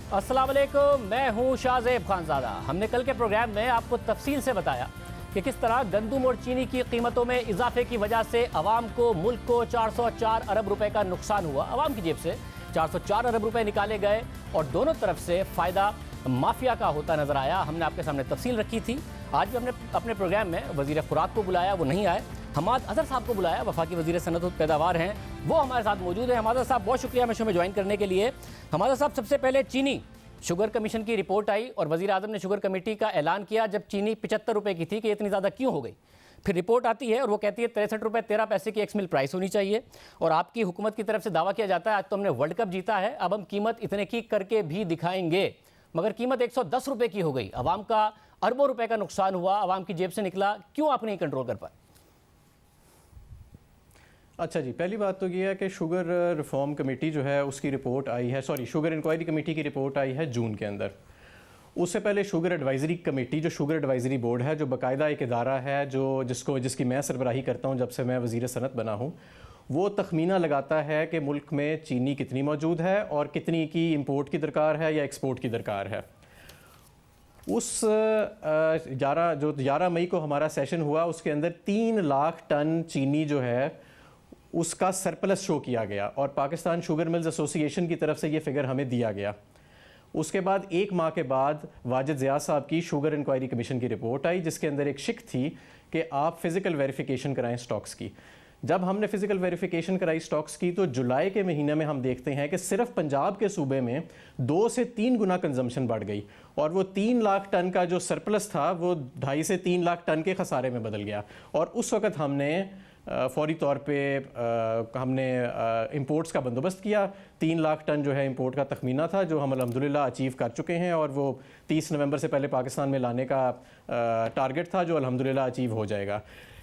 अस्सलाम वालेकुम, मैं हूं शाहजेब खानज़ादा। हमने कल के प्रोग्राम में आपको तफसील से बताया कि किस तरह गंदम और चीनी की कीमतों में इजाफे की वजह से अवाम को, मुल्क को 404 अरब रुपए का नुकसान हुआ। अवाम की जेब से 404 अरब रुपए निकाले गए और दोनों तरफ से फ़ायदा माफिया का होता नजर आया। हमने आपके सामने तफसील रखी थी। आज भी हमने अपने प्रोग्राम में वज़ीर खुराक को बुलाया, वो नहीं आए। हमाद अजहर साहब को बुलाया, वफाकी वज़ीर सनअत व पैदावार हैं, वो हमारे साथ मौजूद हैं। हमाद साहब, बहुत शुक्रिया शो में ज्वाइन करने के लिए। हमाद साहब, सबसे पहले चीनी शुगर कमीशन की रिपोर्ट आई और वज़ीर आज़म ने शुगर कमेटी का ऐलान किया जब चीनी 75 रुपये की थी कि इतनी ज़्यादा क्यों हो गई। फिर रिपोर्ट आती है और वो कहती है 63 रुपये 13 पैसे की एक्स मिल प्राइस होनी चाहिए। और आपकी हुकूमत की तरफ से दावा किया जाता है आज तो हमने वर्ल्ड कप जीता है, अब हम कीमत इतने की करके भी दिखाएंगे। मगर कीमत 110 रुपये की हो गई। अवाम का अरबों रुपए का नुकसान हुआ, अवाम की जेब से निकला। क्यों आप नहीं कंट्रोल कर पाए? अच्छा जी, पहली बात तो ये है कि शुगर रिफॉर्म कमेटी जो है उसकी रिपोर्ट आई है, शुगर इंक्वायरी कमेटी की रिपोर्ट आई है जून के अंदर। उससे पहले शुगर एडवाइज़री कमेटी, जो शुगर एडवाइज़री बोर्ड है, जो बाकायदा एक इदारा है जिसकी मैं सरबराही करता हूँ जब से मैं वज़ीर सनत बना हूँ, वो तखमीना लगाता है कि मुल्क में चीनी कितनी मौजूद है और कितनी की इंपोर्ट की दरकार है या एक्सपोर्ट की दरकार है। उस 11 मई को हमारा सेशन हुआ, उसके अंदर 3 लाख टन चीनी जो है उसका सरप्लस शो किया गया और पाकिस्तान शुगर मिल्स एसोसिएशन की तरफ से ये फिगर हमें दिया गया। उसके बाद 1 माह के बाद वाजिद ज़िया साहब की शुगर इंक्वायरी कमीशन की रिपोर्ट आई, जिसके अंदर एक शिक थी कि आप फ़िज़िकल वेरिफिकेशन कराएं स्टॉक्स की। जब हमने फ़िज़िकल वेरिफिकेशन कराई स्टॉक्स की तो जुलाई के महीने में हम देखते हैं कि सिर्फ पंजाब के सूबे में 2 से 3 गुना कंजम्पशन बढ़ गई और वो 3 लाख टन का जो सरप्लस था वो 2.5 से 3 लाख टन के खसारे में बदल गया। और उस वक़्त हमने फौरी तौर पे हमने इंपोर्ट्स का बंदोबस्त किया। 3 लाख टन जो है इंपोर्ट का तखमीना था, जो हम अल्हम्दुलिल्लाह अचीव कर चुके हैं और वो 30 नवंबर से पहले पाकिस्तान में लाने का टारगेट था, जो अल्हम्दुलिल्लाह अचीव हो जाएगा।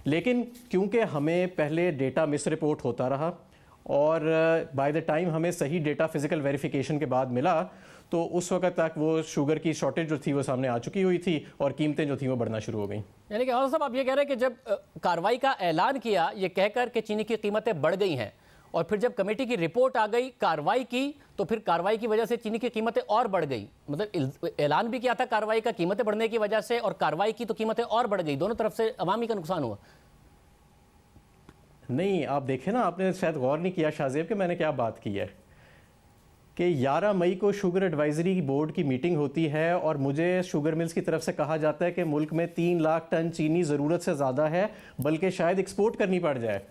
लेकिन क्योंकि हमें पहले डेटा मिस रिपोर्ट होता रहा और बाय द टाइम हमें सही डेटा फ़िज़िकल वेरिफिकेशन के बाद मिला तो उस वक्त तक वो शुगर की शॉर्टेज जो थी वो सामने आ चुकी हुई थी और कीमतें जो थी वो बढ़ना शुरू हो गई। यानी कि हमाद साहब, आप ये कह रहे हैं कि जब कार्रवाई का ऐलान किया ये कहकर कि चीनी की कीमतें बढ़ गई हैं और फिर जब कमेटी की रिपोर्ट आ गई कार्रवाई की तो फिर कार्रवाई की वजह से चीनी की कीमतें और बढ़ गई। मतलब ऐलान भी किया था कार्रवाई का कीमतें बढ़ने की वजह से और कार्रवाई की तो कीमतें और बढ़ गई, दोनों तरफ से अवामी का नुकसान हुआ। नहीं, आप देखें ना, आपने शायद गौर नहीं किया शाहजेब कि मैंने क्या बात की है कि 11 मई को शुगर एडवाइज़री बोर्ड की मीटिंग होती है और मुझे शुगर मिल्स की तरफ से कहा जाता है कि मुल्क में 3 लाख टन चीनी ज़रूरत से ज़्यादा है, बल्कि शायद एक्सपोर्ट करनी पड़ जाए।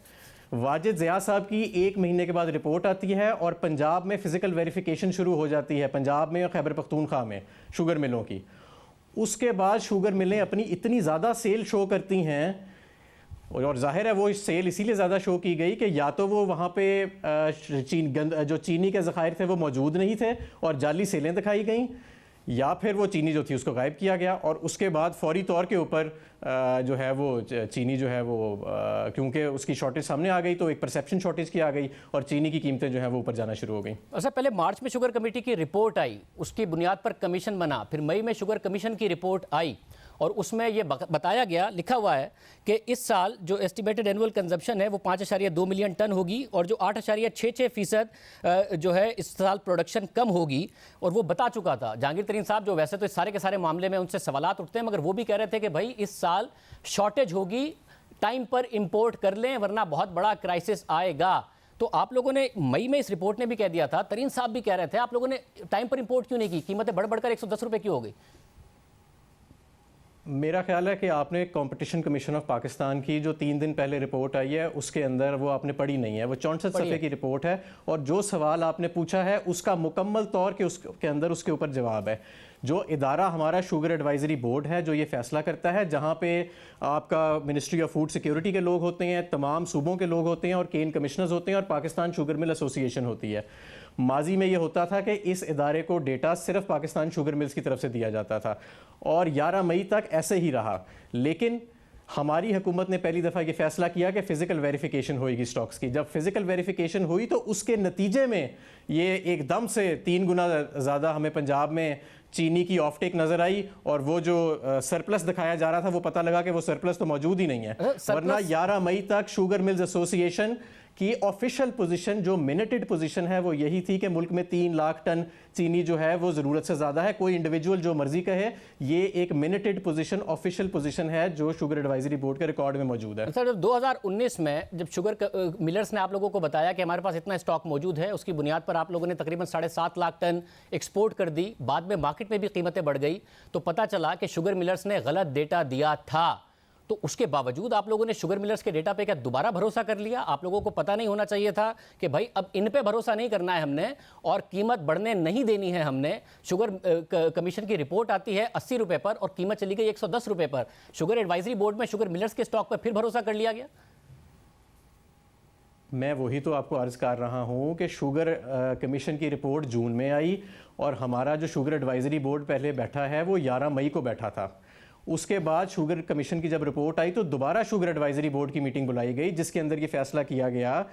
वाजिद ज़िया साहब की 1 महीने के बाद रिपोर्ट आती है और पंजाब में फ़िज़िकल वेरिफिकेशन शुरू हो जाती है, पंजाब में और खैबर पख्तूनख्वा में शुगर मिलों की। उसके बाद शुगर मिलें अपनी इतनी ज़्यादा सेल शो करती हैं और जाहिर है वो सेल इसीलिए ज़्यादा शो की गई कि या तो वो वहाँ पे जो चीनी के ज़खायर थे वो मौजूद नहीं थे और जाली सेलें दिखाई गई, या फिर वो चीनी जो थी उसको गायब किया गया और उसके बाद फौरी तौर के ऊपर जो है वो चीनी जो है वो क्योंकि उसकी शॉर्टेज सामने आ गई तो एक परसेप्शन शॉर्टेज की आ गई और चीनी की कीमतें जो है वो ऊपर जाना शुरू हो गई। अच्छा, पहले मार्च में शुगर कमेटी की रिपोर्ट आई, उसकी बुनियाद पर कमीशन बना, फिर मई में शुगर कमीशन की रिपोर्ट आई और उसमें ये बताया गया, लिखा हुआ है कि इस साल जो एस्टिमेटेड एनुअल कंजप्शन है वो 5.2 मिलियन टन होगी और जो 8.66% जो है इस साल प्रोडक्शन कम होगी। और वो बता चुका था जहांगीर तरीन साहब, जो वैसे तो इस सारे के सारे मामले में उनसे सवालात उठते हैं, मगर वो भी कह रहे थे कि भाई इस साल शॉर्टेज होगी, टाइम पर इंपोर्ट कर लें वरना बहुत बड़ा क्राइसिस आएगा। तो आप लोगों ने मई में इस रिपोर्ट ने भी कह दिया था, तरीन साहब भी कह रहे थे, आप लोगों ने टाइम पर इंपोर्ट क्यों नहीं की? कीमतें बढ़ बढ़कर 110 रुपये क्यों हो गई? मेरा ख्याल है कि आपने कंपटीशन कमीशन ऑफ पाकिस्तान की जो 3 दिन पहले रिपोर्ट आई है उसके अंदर वो आपने पढ़ी नहीं है। वो 64 सफ़े की रिपोर्ट है और जो सवाल आपने पूछा है उसका मुकम्मल तौर के उसके अंदर उसके ऊपर जवाब है। जो इदारा हमारा शुगर एडवाइज़री बोर्ड है जो ये फ़ैसला करता है, जहाँ पे आपका मिनिस्ट्री ऑफ फूड सिक्योरिटी के लोग होते हैं, तमाम सूबों के लोग होते हैं और केन कमिश्नर्स होते हैं और पाकिस्तान शुगर मिल एसोसिएशन होती है। माजी में ये होता था कि इस इदारे को डेटा सिर्फ पाकिस्तान शुगर मिल्स की तरफ से दिया जाता था और 11 मई तक ऐसे ही रहा। लेकिन हमारी हुकूमत ने पहली दफ़ा ये फैसला किया कि फ़िज़िकल वेरिफिकेशन होएगी स्टॉक्स की। जब फ़िज़िकल वेरिफिकेशन हुई तो उसके नतीजे में ये एकदम से 3 गुना ज़्यादा हमें पंजाब में चीनी की ऑफ टेक नज़र आई और वो जो सरप्लस दिखाया जा रहा था वो पता लगा कि वो सरप्लस तो मौजूद ही नहीं है। वरना 11 मई तक शुगर मिल्स एसोसिएशन कि ऑफिशियल पोजीशन जो मिनटेड पोजीशन है वो यही थी कि मुल्क में 3 लाख टन चीनी जो है वो ज़रूरत से ज़्यादा है। कोई इंडिविजुअल जो मर्जी कहे, ये एक मिनटेड पोजीशन ऑफिशियल पोजीशन है जो शुगर एडवाइजरी बोर्ड के रिकॉर्ड में मौजूद है। सर, 2019 में जब शुगर मिलर्स ने आप लोगों को बताया कि हमारे पास इतना स्टॉक मौजूद है, उसकी बुनियाद पर आप लोगों ने तकरीबन 7.5 लाख टन एक्सपोर्ट कर दी, बाद में मार्केट में भी कीमतें बढ़ गई, तो पता चला कि शुगर मिलर्स ने गलत डेटा दिया था। तो उसके बावजूद आप लोगों ने शुगर मिलर्स के डेटा पे क्या दोबारा भरोसा कर लिया? आप लोगों को पता नहीं होना चाहिए था कि भाई अब इन पे भरोसा नहीं करना है हमने और कीमत बढ़ने नहीं देनी है हमने? शुगर कमीशन की रिपोर्ट आती है 80 रुपए पर और कीमत चली गई 110 रुपए पर। शुगर एडवाइजरी बोर्ड में शुगर मिलर्स के स्टॉक पर फिर भरोसा कर लिया गया। मैं वही तो आपको अर्ज कर रहा हूँ कि शुगर कमीशन की रिपोर्ट जून में आई और हमारा जो शुगर एडवाइजरी बोर्ड पहले बैठा है वो 11 मई को बैठा था। उसके बाद शुगर कमीशन की जब रिपोर्ट आई तो दोबारा शुगर एडवाइजरी बोर्ड की मीटिंग बुलाई गई, जिसके अंदर ये फैसला किया गया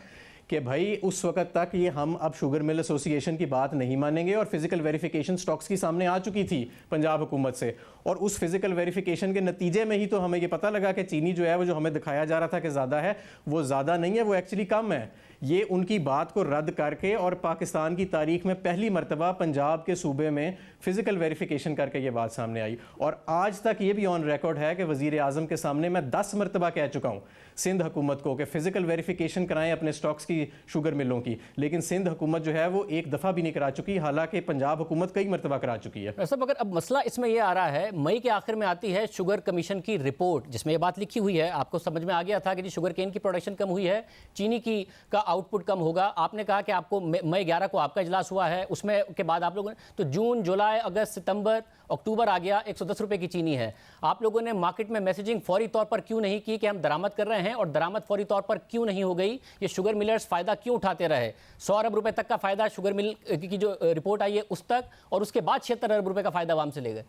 कि भाई उस वक्त तक ये हम अब शुगर मिल एसोसिएशन की बात नहीं मानेंगे और फिजिकल वेरिफिकेशन स्टॉक्स की सामने आ चुकी थी पंजाब हुकूमत से, और उस फिजिकल वेरिफिकेशन के नतीजे में ही तो हमें ये पता लगा कि चीनी जो है वो जो हमें दिखाया जा रहा था कि ज़्यादा है, वो ज़्यादा नहीं है, वो एक्चुअली कम है। ये उनकी बात को रद्द करके और पाकिस्तान की तारीख में पहली मरतबा पंजाब के सूबे में फिजिकल वेरिफिकेशन करके ये बात सामने आई। और आज तक ये भी ऑन रिकॉर्ड है कि वज़ीर आज़म के सामने मैं 10 मरतबा कह चुका हूँ सिंध हुकूमत को कि फिजिकल वेरिफिकेशन कराएं अपने स्टॉक्स की शुगर मिलों की, लेकिन सिंध हुकूमत जो है वो एक दफ़ा भी नहीं करा चुकी, हालांकि पंजाब हुकूमत कई मरतबा करा चुकी है। ऐसा मगर अब मसला इसमें यह आ रहा है, मई के आखिर में आती है शुगर कमीशन की रिपोर्ट जिसमें यह बात लिखी हुई है, आपको समझ में आ गया था कि जी शुगर केन की प्रोडक्शन कम हुई है, चीनी की का आउटपुट कम होगा। आपने कहा कि आपको मई 11 को आपका इजलास हुआ है, उसमें के बाद आप लोगों ने तो जून, जुलाई, अगस्त, सितंबर, अक्टूबर आ गया, 110 रुपए की चीनी है। आप लोगों ने मार्केट में मैसेजिंग फौरी तौर पर क्यों नहीं की कि हम दरामद कर रहे हैं, और दरामद फौरी तौर पर क्यों नहीं हो गई? ये शुगर मिलर्स फायदा क्यों उठाते रहे? 100 अरब रुपए तक का फायदा शुगर मिल की जो रिपोर्ट आई है उस तक, और उसके बाद 76 अरब रुपए का फायदा आवाम से ले गए।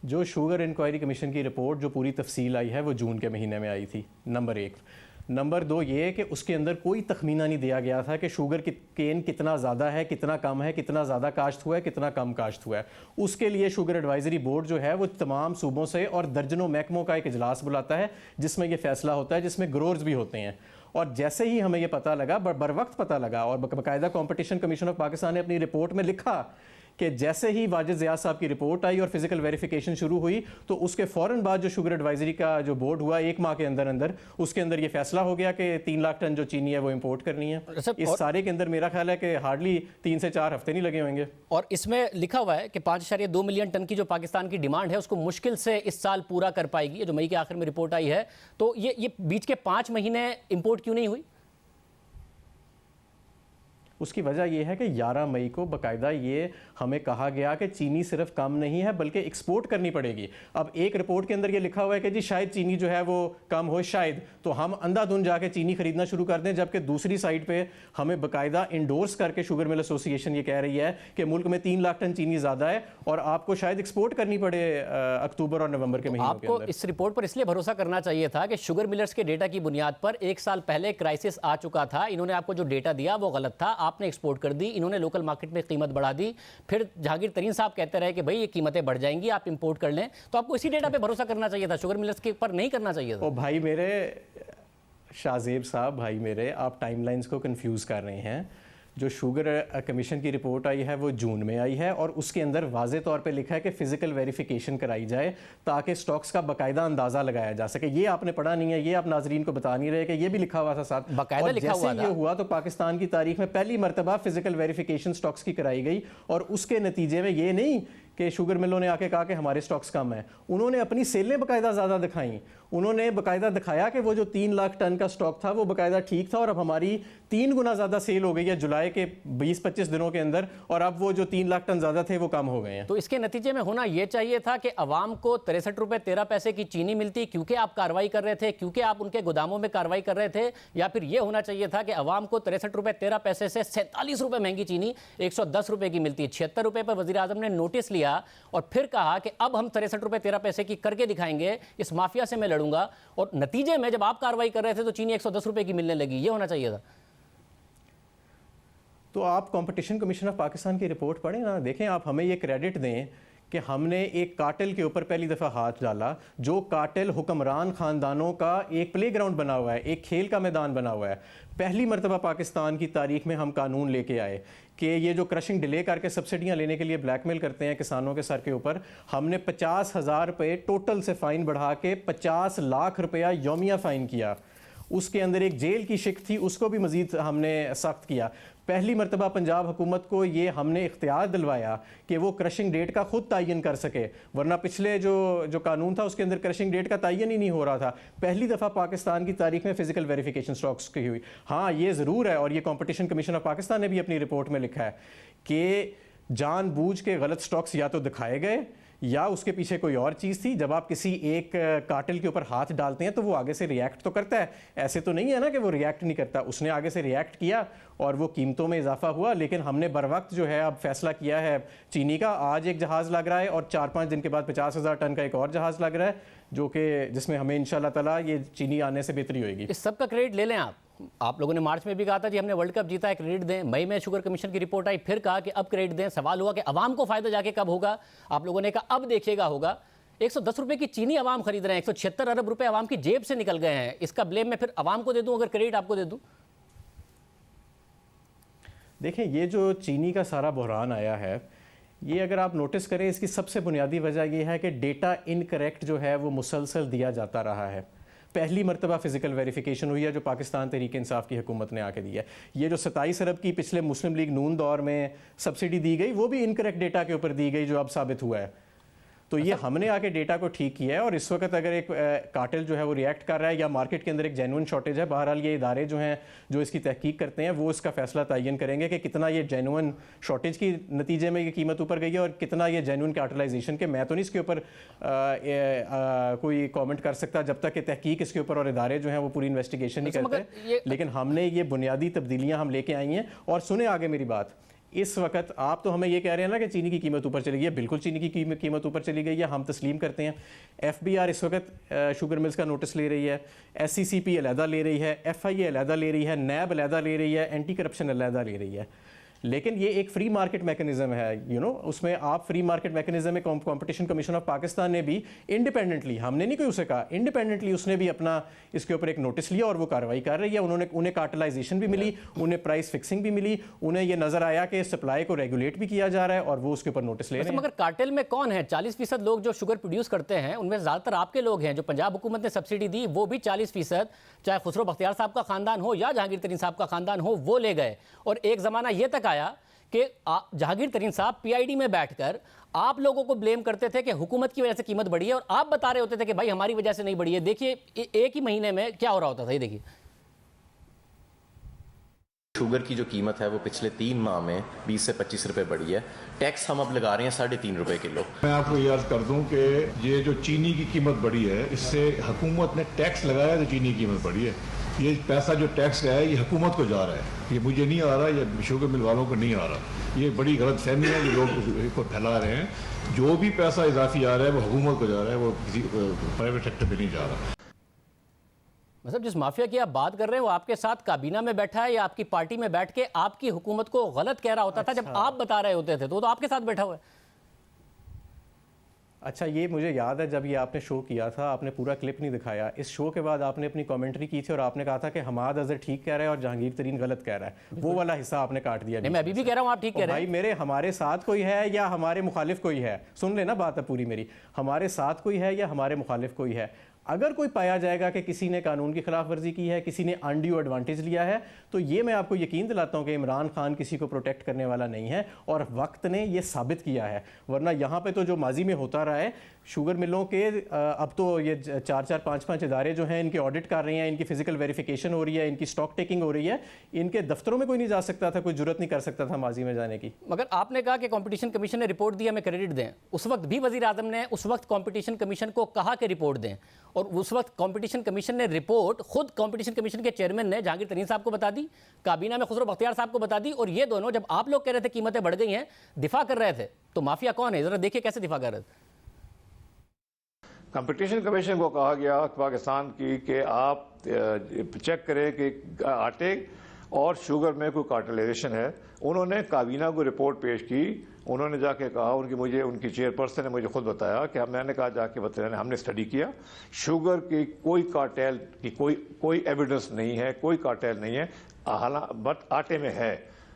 जो शुगर इंक्वायरी कमीशन की रिपोर्ट जो पूरी तफसील आई है वो जून के महीने में आई थी, नंबर 1। नंबर 2 ये कि उसके अंदर कोई तखमीना नहीं दिया गया था कि शुगर की केन कितना ज़्यादा है, कितना कम है, कितना ज़्यादा काश्त हुआ है, कितना कम काश्त हुआ है। उसके लिए शुगर एडवाइजरी बोर्ड जो है वो तमाम सूबों से और दर्जनों महकमों का एक इजलास बुलाता है जिसमें ये फैसला होता है, जिसमें ग्रोअर्स भी होते हैं। और जैसे ही हमें ये पता लगा, बर वक्त पता लगा, और बाकायदा कॉम्पिटिशन कमीशन ऑफ पाकिस्तान ने अपनी रिपोर्ट में लिखा कि जैसे ही वाजिद ज़िया साहब की रिपोर्ट आई और फिजिकल वेरिफिकेशन शुरू हुई तो उसके फ़ौरन बाद जो शुगर एडवाइजरी का जो बोर्ड हुआ 1 माह के अंदर अंदर, उसके अंदर ये फैसला हो गया कि 3 लाख टन जो चीनी है वो इंपोर्ट करनी है। इस सारे के अंदर मेरा ख्याल है कि हार्डली 3 से 4 हफ्ते नहीं लगे होंगे। और इसमें लिखा हुआ है कि 5.2 मिलियन टन की जो पाकिस्तान की डिमांड है उसको मुश्किल से इस साल पूरा कर पाएगी। ये जो मई के आखिर में रिपोर्ट आई है, तो ये बीच के 5 महीने इंपोर्ट क्यों नहीं हुई? उसकी वजह यह है कि 11 मई को बाकायदा ये हमें कहा गया कि चीनी सिर्फ कम नहीं है बल्कि एक्सपोर्ट करनी पड़ेगी। अब एक रिपोर्ट के अंदर ये लिखा हुआ है कि जी शायद चीनी जो है वो कम हो, शायद, तो हम अंधाधुंध जाके चीनी खरीदना शुरू कर दें, जबकि दूसरी साइड पे हमें बाकायदा इंडोर्स करके शुगर मिल एसोसिएशन ये कह रही है कि मुल्क में 3 लाख टन चीनी ज़्यादा है और आपको शायद एक्सपोर्ट करनी पड़े अक्टूबर और नवंबर के महीनों के अंदर। आपको इस रिपोर्ट पर इसलिए भरोसा करना चाहिए था कि शुगर मिलर्स के डेटा की बुनियाद पर 1 साल पहले क्राइसिस आ चुका था, इन्होंने आपको जो डेटा दिया वो गलत था, आपने एक्सपोर्ट कर दी, इन्होंने लोकल मार्केट में कीमत बढ़ा दी, फिर जहांगीर तरीन साहब कहते रहे कि भाई ये कीमतें बढ़ जाएंगी, आप इंपोर्ट कर लें। तो आपको इसी डेटा पे भरोसा करना चाहिए था, शुगर मिलर्स के ऊपर नहीं करना चाहिए था। ओ भाई मेरे, शाहजेब साहब भाई मेरे, आप टाइमलाइंस को कंफ्यूज कर रहे हैं। जो शुगर कमीशन की रिपोर्ट आई है वो जून में आई है और उसके अंदर वाज़े तौर पे लिखा है कि फ़िज़िकल वेरिफिकेशन कराई जाए ताकि स्टॉक्स का बाकायदा अंदाज़ा लगाया जा सके। ये आपने पढ़ा नहीं है, ये आप नाजरीन को बता नहीं रहे कि ये भी लिखा हुआ था साथ, बाकायदा लिखा हुआ था। ये हुआ तो पाकिस्तान की तारीख में पहली मरतबा फ़िज़िकल वेरिफिकेशन स्टॉक्स की कराई गई और उसके नतीजे में ये नहीं कि शुगर मिलों ने आके कहा कि हमारे स्टॉक्स कम हैं, उन्होंने अपनी सेलें बाकायदा ज़्यादा दिखाई। उन्होंने बाकायदा दिखाया कि वो जो 3 लाख टन का स्टॉक था वो बाकायदा ठीक था और अब हमारी 3 गुना ज़्यादा सेल हो गई है जुलाई के 20-25 दिनों के अंदर, और अब वो जो 3 लाख टन ज़्यादा थे वो कम हो गए हैं। तो इसके नतीजे में होना ये चाहिए था कि अवाम को 63 रुपये 13 पैसे की चीनी मिलती, क्योंकि आप कार्रवाई कर रहे थे, क्योंकि आप उनके गोदामों में कार्रवाई कर रहे थे, या फिर ये होना चाहिए था कि अवाम को 63 रुपये 13 पैसे से 47 रुपये महंगी चीनी 110 रुपये की मिलती है। 76 रुपये पर वज़ीर आज़म ने नोटिस लिया और फिर कहा कि अब हम 63 रुपये 13 पैसे की करके दिखाएंगे, इस माफिया से मैं लड़ूंगा, और नतीजे में जब आप कार्रवाई कर रहे थे तो चीनी 110 रुपये की मिलने लगी। ये होना चाहिए था। तो आप कंपटीशन कमीशन ऑफ पाकिस्तान की रिपोर्ट पढ़ें ना, देखें, आप हमें ये क्रेडिट दें कि हमने एक कार्टेल के ऊपर पहली दफ़ा हाथ डाला, जो कार्टेल हुक्मरान ख़ानदानों का एक प्लेग्राउंड बना हुआ है, एक खेल का मैदान बना हुआ है। पहली मरतबा पाकिस्तान की तारीख में हम कानून लेके आए कि ये जो क्रशिंग डिले करके सब्सिडियां लेने के लिए ब्लैकमेल करते हैं किसानों के सर के ऊपर, हमने 50,000 रुपये टोटल से फ़ाइन बढ़ा के 50 लाख रुपया यौमिया फ़ाइन किया। उसके अंदर एक जेल की शिक थी, उसको भी मज़ीद हमने सख्त किया। पहली मरतबा पंजाब हुकूमत को ये हमने इख्तियार दिलवाया कि वो क्रशिंग डेट का खुद तयन कर सके, वरना पिछले जो कानून था उसके अंदर क्रशिंग डेट का तयन ही नहीं हो रहा था। पहली दफ़ा पाकिस्तान की तारीख में फ़िज़िकल वेरिफिकेशन स्टॉक्स की हुई। हाँ, ये ज़रूर है, और ये कॉम्पिटिशन कमीशन ऑफ पाकिस्तान ने भी अपनी रिपोर्ट में लिखा है कि जानबूझ के गलत स्टॉक्स या तो दिखाए गए या उसके पीछे कोई और चीज़ थी। जब आप किसी एक कार्टेल के ऊपर हाथ डालते हैं तो वो आगे से रिएक्ट तो करता है, ऐसे तो नहीं है ना कि वो रिएक्ट नहीं करता। उसने आगे से रिएक्ट किया और वो कीमतों में इजाफा हुआ, लेकिन हमने बर वक्त जो है अब फैसला किया है चीनी का। आज एक जहाज़ लग रहा है और 4-5 दिन के बाद 50,000 टन का एक और जहाज़ लग रहा है, जो कि जिसमें हमें इंशाल्लाह ताला ये चीनी आने से बेहतरी होगी। इस सब का क्रेडिट ले लें आप लोगों ने मार्च में भी कहा था जी हमने वर्ल्ड कप जीता है, क्रेडिट दें। मई में शुगर कमीशन की रिपोर्ट आई, फिर कहा कि अब क्रेडिट दें। सवाल हुआ कि अवाम को फायदा जाके कब होगा? आप लोगों ने कहा अब देखिएगा होगा। 110 रुपए की चीनी अवाम खरीद रहे हैं, 176 अरब रुपए अवाम की जेब से निकल गए हैं। इसका ब्लेम मैं फिर अवाम को दे दूं, अगर क्रेडिट आपको दे दूं? देखें, ये जो चीनी का सारा बहरान आया है, ये अगर आप नोटिस करें, इसकी सबसे बुनियादी वजह यह है कि डेटा इनकरेक्ट जो है वो मुसलसल दिया जाता रहा है। पहली मरतबा फ़िज़िकल वेरिफिकेशन हुई है जो पाकिस्तान तहरीक इंसाफ की हुकूमत ने आके दी है। ये जो 27 अरब की पिछले मुस्लिम लीग नून दौर में सब्सिडी दी गई, वो भी इनकरेक्ट डेटा के ऊपर दी गई, जो अब साबित हुआ है। तो ये हमने आके डेटा को ठीक किया है, और इस वक्त अगर एक कार्टेल जो है वो रिएक्ट कर रहा है या मार्केट के अंदर एक जेन्युइन शॉर्टेज है, बहरहाल ये इदारे जो हैं जो इसकी तहकीक करते हैं वो इसका फैसला तयन करेंगे कि कितना ये जेन्युइन शॉर्टेज की नतीजे में ये कीमत ऊपर गई है और कितना ये जेन्युइन कैपिटलाइजेशन के। मैं तो नहीं इसके ऊपर कोई कॉमेंट कर सकता जब तक कि तहकीक इसके ऊपर और इदारे जो हैं वो पूरी इन्वेस्टिगेशन नहीं करते, लेकिन हमने ये बुनियादी तब्दीलियाँ हम लेके आई हैं। और सुने आगे मेरी बात, इस वक्त आप तो हमें ये कह रहे हैं ना कि चीनी की कीमत ऊपर चली गई है, बिल्कुल चीनी की कीमत ऊपर चली गई है, हम तस्लीम करते हैं। FBR इस वक्त शुगर मिल्स का नोटिस ले रही है, SCCP अलहदा ले रही है, FIA अलहदा ले रही है, NAB अलहदा ले रही है, एंटी करप्शन अलहदा ले रही है। लेकिन ये एक फ्री मार्केट मैकेनिज्म है, उसमें आप फ्री मार्केट मैकेनिज्म में कॉम्पिटिशन कमीशन ऑफ पाकिस्तान ने भी इंडिपेंडेंटली, हमने नहीं कोई उसे कहा, इंडिपेंडेंटली उसने भी अपना इसके ऊपर एक नोटिस लिया और वो कार्रवाई कर रही है। उन्हें कार्टेलाइजेशन भी मिली, उन्हें प्राइस फिक्सिंग भी मिली, उन्हें ये नजर आया कि सप्लाई को रेगुलेट भी किया जा रहा है और वो उसके ऊपर नोटिस ले रहे हैं। मगर कार्टेल में कौन है? 40% लोग जो शुगर प्रोड्यूस करते हैं उनमें ज़्यादातर आपके लोग हैं। जो पंजाब हुकूमत ने सब्सिडी दी वो भी 40%, चाहे खुसरो बख्तियार साहब का खानदान हो या जहांगीर तरीन साहब का खानदान हो, वो ले गए। और एक ज़माना ये तक आया कि जहांगीर तरीन साहब PID में बैठकर आप लोगों को ब्लेम करते थे कि हुकूमत की वजह से कीमत बढ़ी है, और आप बता रहे होते थे कि भाई हमारी वजह से नहीं बढ़ी है। देखिए एक ही महीने में क्या हो रहा होता था, ये देखिए। शुगर की जो कीमत है वो पिछले 3 माह में 20 से 25 रुपए बढ़ी है। टैक्स हम अब लगा रहे हैं 3.5 रुपए किलो। मैं आपको ये अर्ज कर दूं कि ये जो चीनी की कीमत बढ़ी है, इससे हुकूमत ने टैक्स लगाया तो चीनी की कीमत बढ़ी है। ये पैसा जो टैक्स का है ये हुकूमत को जा रहा है, ये मुझे नहीं आ रहा, ये शुगर मिल वालों को नहीं आ रहा। ये बड़ी गलत फहमी है, ये लोग इसको फैला रहे हैं। जो भी पैसा इजाफी आ रहा है वो हुकूमत को जा रहा है, वो किसी प्राइवेट सेक्टर पर नहीं जा रहा। मतलब जिस माफिया की आप बात कर रहे हैं वो आपके साथ काबीना में बैठा है या आपकी पार्टी में बैठ के आपकी हुकूमत को गलत कह रहा होता था जब आप बता रहे होते थे, तो आपके साथ बैठा हुआ है। अच्छा, ये मुझे याद है जब ये आपने शो किया था, आपने पूरा क्लिप नहीं दिखाया। इस शो के बाद आपने अपनी कमेंट्री की थी और आपने कहा था कि हमाद अजहर ठीक कह रहा है और जहांगीर तरीन गलत कह रहा है। वो वाला हिस्सा आपने काट दिया। नहीं, मैं अभी भी कह रहा हूँ आप ठीक कह रहे हैं। भाई मेरे, हमारे साथ कोई है या हमारे मुखालिफ कोई है? सुन लेना बात है पूरी मेरी। हमारे साथ कोई है या हमारे मुखालिफ कोई है? अगर कोई पाया जाएगा कि किसी ने कानून की खिलाफ वर्जी की है, किसी ने अनड्यू एडवांटेज लिया है, तो ये मैं आपको यकीन दिलाता हूँ कि इमरान खान किसी को प्रोटेक्ट करने वाला नहीं है, और वक्त ने ये साबित किया है। वरना यहाँ पे तो जो माजी में होता रहा है, शुगर मिलों के अब तो ये 4-4, 5-5 इदारे जो हैं इनके ऑडिट कर रहे हैं, इनकी फिजिकल वेरिफिकेशन हो रही है, इनकी स्टॉक टेकिंग हो रही है। इनके दफ्तरों में कोई नहीं जा सकता था, कोई जुर्रत नहीं कर सकता था माजी में जाने की। मगर आपने कहा कि कंपटीशन कमीशन ने रिपोर्ट दी, हमें क्रेडिट दें। उस वक्त भी वज़ीर आज़म ने उस वक्त कंपटीशन कमीशन को कहा कि रिपोर्ट दें, और उस वक्त कंपटीशन कमीशन ने रिपोर्ट खुद कंपटीशन कमीशन के चेयरमैन ने जहांगीर तरीन साहब को बता दी, काबीना में खुसरो बख्तियार साहब को बता दी, और ये दोनों जब आप लोग कह रहे थे कीमतें बढ़ गई हैं, दिफा कर रहे थे। तो माफिया कौन है? जरा देखिए कैसे दिफा कर रहे थे। कंपटीशन कमीशन को कहा गया पाकिस्तान की कि आप चेक करें कि आटे और शुगर में कोई कार्टेलाइजेशन है। उन्होंने काबीना को रिपोर्ट पेश की, उन्होंने जाके कहा, उनकी चेयरपर्सन ने मुझे खुद बताया कि मैंने कहा जाके बताया, हमने स्टडी किया, शुगर की कोई कार्टेल की कोई एविडेंस नहीं है, कोई कार्टेल नहीं है। हालांकि बट आटे में है,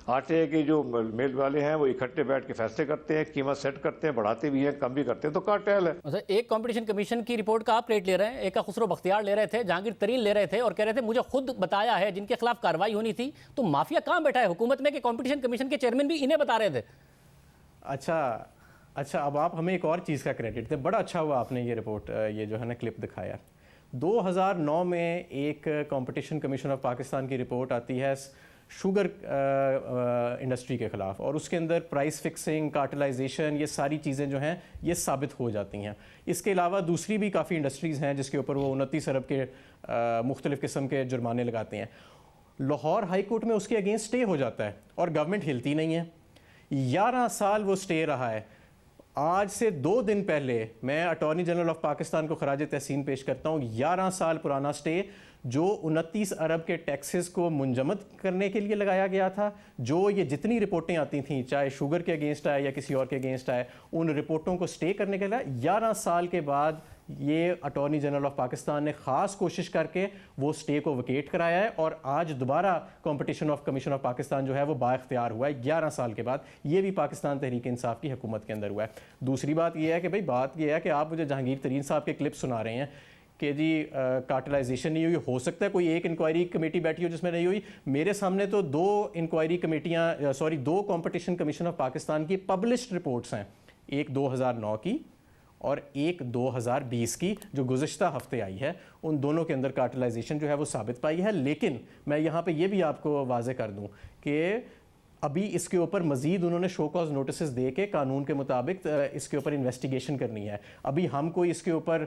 आटे के जो मिल वाले हैं वो इकट्ठे बैठ के फैसले करते हैं, कीमत सेट करते हैं, बढ़ाते भी हैं, कम भी करते हैं, तो कार्टेल है। अच्छा, एक कंपटीशन कमीशन की रिपोर्ट का आप क्रेडिट ले रहे हैं, एक का खुसरो बख्तियार ले रहे थे, जहांगीर तरीन ले रहे थे और कह रहे थे मुझे खुद बताया है जिनके खिलाफ कार्रवाई होनी थी। तो माफिया कहां बैठा है हुकूमत में कि कंपटीशन कमीशन के चेयरमैन भी इन्हें बता रहे थे? अच्छा, अब आप हमें एक और चीज़ का क्रेडिट दें। बड़ा अच्छा हुआ आपने ये रिपोर्ट, ये जो है ना क्लिप दिखाया। 2009 में एक कंपटीशन कमीशन ऑफ पाकिस्तान की रिपोर्ट आती है शुगर इंडस्ट्री के ख़िलाफ़, और उसके अंदर प्राइस फिक्सिंग, कार्टेलाइजेशन, ये सारी चीज़ें जो हैं ये साबित हो जाती हैं। इसके अलावा दूसरी भी काफ़ी इंडस्ट्रीज़ हैं जिसके ऊपर वो 29 अरब के मुख्तलिफ़ किस्म के जुर्माने लगाते हैं। लाहौर हाई कोर्ट में उसके अगेंस्ट स्टे हो जाता है और गवर्नमेंट हिलती नहीं है। 11 साल वो स्टे रहा है। आज से 2 दिन पहले मैं अटॉर्नी जनरल ऑफ पाकिस्तान को खराज तहसीन पेश करता हूँ। 11 साल पुराना स्टे जो 29 अरब के टैक्सेस को मुंजमद करने के लिए लगाया गया था। जो ये जितनी रिपोर्टें आती थी, चाहे शुगर के अगेंस्ट आए या किसी और के अगेंस्ट आए, उन रिपोर्टों को स्टे करने के लिए 11 साल के बाद ये अटॉर्नी जनरल ऑफ पाकिस्तान ने ख़ास कोशिश करके वो स्टे को वकेट कराया है और आज दोबारा competition of commission of Pakistan जो है वो बाइख्तियार हुआ है 11 साल के बाद। ये भी पाकिस्तान तहरीक इंसाफ की हुकूमत के अंदर हुआ है। दूसरी बात ये है कि भाई, बात ये है कि आप मुझे जहांगीर तरीन साहब के क्लिप सुना रहे हैं कि जी कार्टेलाइजेशन नहीं हुई। हो सकता है कोई एक इंक्वायरी कमेटी बैठी हो जिसमें नहीं हुई। मेरे सामने तो 2 इंक्वायरी कमेटियाँ 2 कंपटीशन कमीशन ऑफ पाकिस्तान की पब्लिश्ड रिपोर्ट्स हैं, एक 2009 की और एक 2020 की जो गुज़िश्ता हफ्ते आई है। उन दोनों के अंदर कार्टेलाइजेशन जो है वो साबित पाई है। लेकिन मैं यहाँ पे ये भी आपको वाज़े कर दूँ कि अभी इसके ऊपर मज़ीद उन्होंने शो कॉज नोटिस दे के कानून के मुताबिक इसके ऊपर इन्वेस्टिगेशन करनी है। अभी हम कोई इसके ऊपर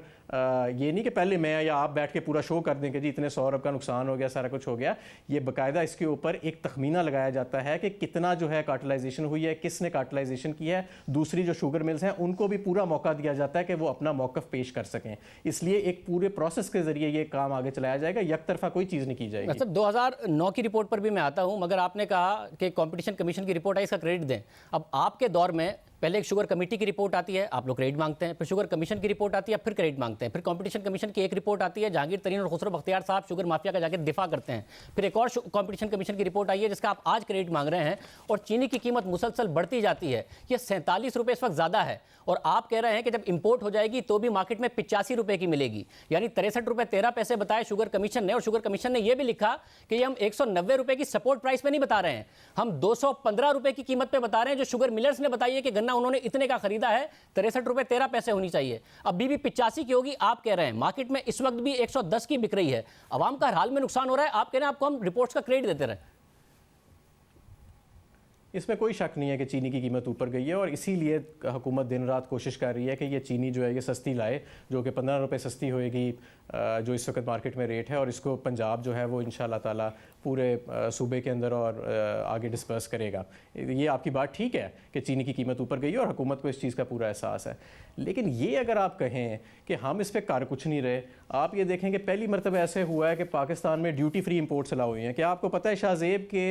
ये नहीं कि पहले मैं या आप बैठ के पूरा शो कर दें कि जी इतने 100 अरब का नुकसान हो गया, सारा कुछ हो गया। ये बाकायदा इसके ऊपर एक तखमीना लगाया जाता है कि कितना जो है कार्टेलाइजेशन हुई है, किसने कार्टेलाइजेशन की है। दूसरी जो शुगर मिल्स हैं उनको भी पूरा मौका दिया जाता है कि वो अपना मौक़िफ़ पेश कर सकें। इसलिए एक पूरे प्रोसेस के ज़रिए ये काम आगे चलाया जाएगा, एक तरफा कोई चीज़ नहीं की जाएगी। अच्छा, 2009 की रिपोर्ट पर भी मैं आता हूँ, मगर आपने कहा कि कंपटीशन कमीशन की रिपोर्ट आई, इसका क्रेडिट दें। अब आपके दौर में पहले एक शुगर कमेटी की रिपोर्ट आती है, आप लोग क्रेडिट मांगते हैं, फिर शुगर कमीशन की रिपोर्ट आती है, फिर क्रेडिट मांगते हैं, फिर कंपटीशन कमीशन की एक रिपोर्ट आती है, जहांगीर तरीन और खुसरो बख्तियार साहब शुगर माफिया का जाकर दिफा करते हैं, फिर एक और कंपटीशन कमीशन की रिपोर्ट आई है जिसका आप आज क्रेडिट मांग रहे हैं, और चीनी की कीमत मुसलसल बढ़ती जाती है। ये 47 रुपये इस वक्त ज़्यादा है, और आप कह रहे हैं कि जब इंपोर्ट हो जाएगी तो भी मार्केट में 85 रुपये की मिलेगी, यानी 63 रुपये 13 पैसे बताए शुगर कमीशन ने। और शुगर कमीशन ने यह भी लिखा कि ये हम 190 रुपये की सपोर्ट प्राइस पे नहीं बता रहे हैं, हम 215 रुपये की कीमत पे बता रहे हैं, जो शुगर मिलर्स ने बताई है कि गन्ना उन्होंने इतने का खरीदा है, 63 रुपये 13 पैसे होनी चाहिए, अभी भी 85 की होगी। आप कह रहे हैं मार्केट में इस वक्त भी 110 की बिक रही है, अवाम का हर हाल में नुकसान हो रहा है। आप कह रहे हैं आपको हम रिपोर्ट्स का क्रेडिट देते रहे। इसमें कोई शक नहीं है कि चीनी की कीमत ऊपर गई है, और इसीलिए हुकूमत दिन रात कोशिश कर रही है कि ये चीनी जो है ये सस्ती लाए, जो कि 15 रुपये सस्ती होएगी जो इस वक्त मार्केट में रेट है, और इसको पंजाब जो है वो इंशाल्लाह ताला पूरे सूबे के अंदर और आगे डिस्पर्स करेगा। ये आपकी बात ठीक है कि चीनी की कीमत ऊपर गई है और हुकूमत को इस चीज़ का पूरा एहसास है। लेकिन ये अगर आप कहें कि हम इस पर कर कुछ नहीं रहे, आप ये देखें कि पहली मरतबा ऐसे हुआ है कि पाकिस्तान में ड्यूटी फ्री इंपोर्ट्स अलाउ हुई हैं। क्या आपको पता है शाहजेब के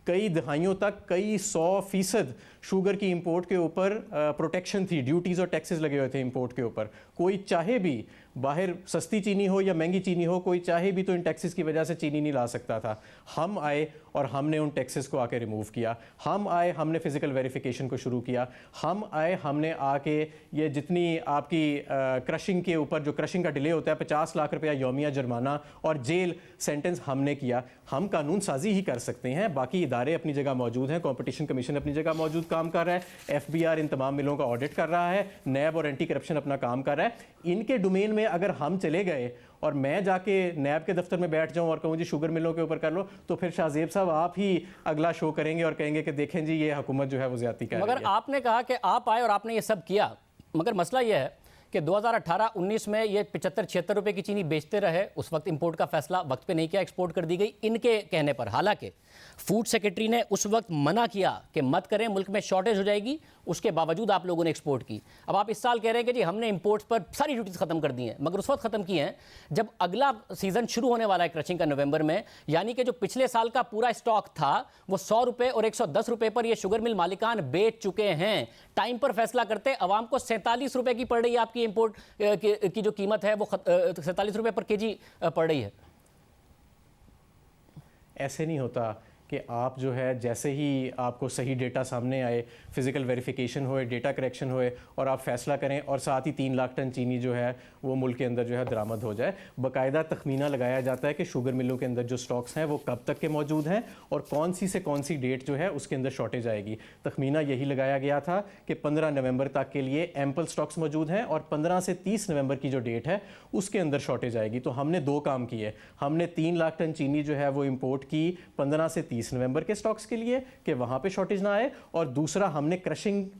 कई दहाइयों तक कई 100% शुगर की इंपोर्ट के ऊपर प्रोटेक्शन थी, ड्यूटीज़ और टैक्सेस लगे हुए थे इंपोर्ट के ऊपर। कोई चाहे भी बाहर सस्ती चीनी हो या महंगी चीनी हो, कोई चाहे भी तो इन टैक्सेस की वजह से चीनी नहीं ला सकता था। हम आए और हमने उन टैक्सेस को आके रिमूव किया। हम आए, हमने फ़िज़िकल वेरिफिकेशन को शुरू किया। हम आए, हमने आके ये जितनी आपकी क्रशिंग के ऊपर जो क्रशिंग का डिले होता है 50 लाख रुपया यौमिया जुर्माना और जेल सेंटेंस हमने किया। हम कानून साजी ही कर सकते हैं, बाकी इदारे अपनी जगह मौजूद हैं, कंपटीशन कमीशन अपनी जगह मौजूद काम कर रहा है, FBI इन तमाम मिलों का ऑडिट कर रहा है, नैब और एंटी करप्शन अपना काम कर रहा है। इनके डोमेन में अगर हम चले गए और मैं जाके नैब के दफ्तर में बैठ जाऊं और कहूं जी शुगर मिलों के ऊपर कर लो, तो फिर शाहजेब साहब आप ही अगला शो करेंगे और कहेंगे कि देखें जी ये हुकूमत जो है वो ज्यादती कर रही है। मगर आपने कहा कि आप आए और आपने ये सब किया, मगर मसला ये है कि 2018-19 में ये 75-76 रुपए की चीनी बेचते रहे, उस वक्त इंपोर्ट का फैसला वक्त पे नहीं किया, एक्सपोर्ट कर दी गई इनके कहने पर। हालांकि फूड सेक्रेटरी ने उस वक्त मना किया कि मत करें, मुल्क में शॉर्टेज हो जाएगी, उसके बावजूद आप लोगों ने एक्सपोर्ट की। अब आप इस साल कह रहे हैं कि जी हमने इंपोर्ट्स पर सारी ड्यूटीज खत्म कर दी हैं, मगर उस वक्त खत्म की हैं जब अगला सीजन शुरू होने वाला है क्रशिंग का नवंबर में, यानी कि जो पिछले साल का पूरा स्टॉक था वो 100 रुपए और 110 रुपए पर ये शुगर मिल मालिकान बेच चुके हैं। टाइम पर फैसला करते अवाम को 47 रुपए की पड़ रही है, आपकी इंपोर्ट की जो कीमत है वो 47 रुपए पर केजी पड़ रही है। ऐसे नहीं होता कि आप जो है जैसे ही आपको सही डेटा सामने आए, फिज़िकल वेरिफिकेशन होए, डेटा करेक्शन होए और आप फैसला करें और साथ ही 3 लाख टन चीनी जो है वो मुल्क के अंदर जो है दरामद हो जाए। बाकायदा तखमीना लगाया जाता है कि शुगर मिलों के अंदर जो स्टॉक्स हैं वो कब तक के मौजूद हैं और कौन सी से कौन सी डेट जो है उसके अंदर शॉर्टेज आएगी। तखमीना यही लगाया गया था कि 15 नवंबर तक के लिए एम्पल स्टॉक्स मौजूद हैं और 15 से 30 नवंबर की जो डेट है उसके अंदर शॉर्टेज आएगी। तो हमने 2 काम किए। हमने 3 लाख टन चीनी जो है वो इम्पोर्ट की 15 से 30 नवंबर के स्टॉक्स के लिए कि वहाँ पे शॉर्टेज ना आए, और दूसरा हमने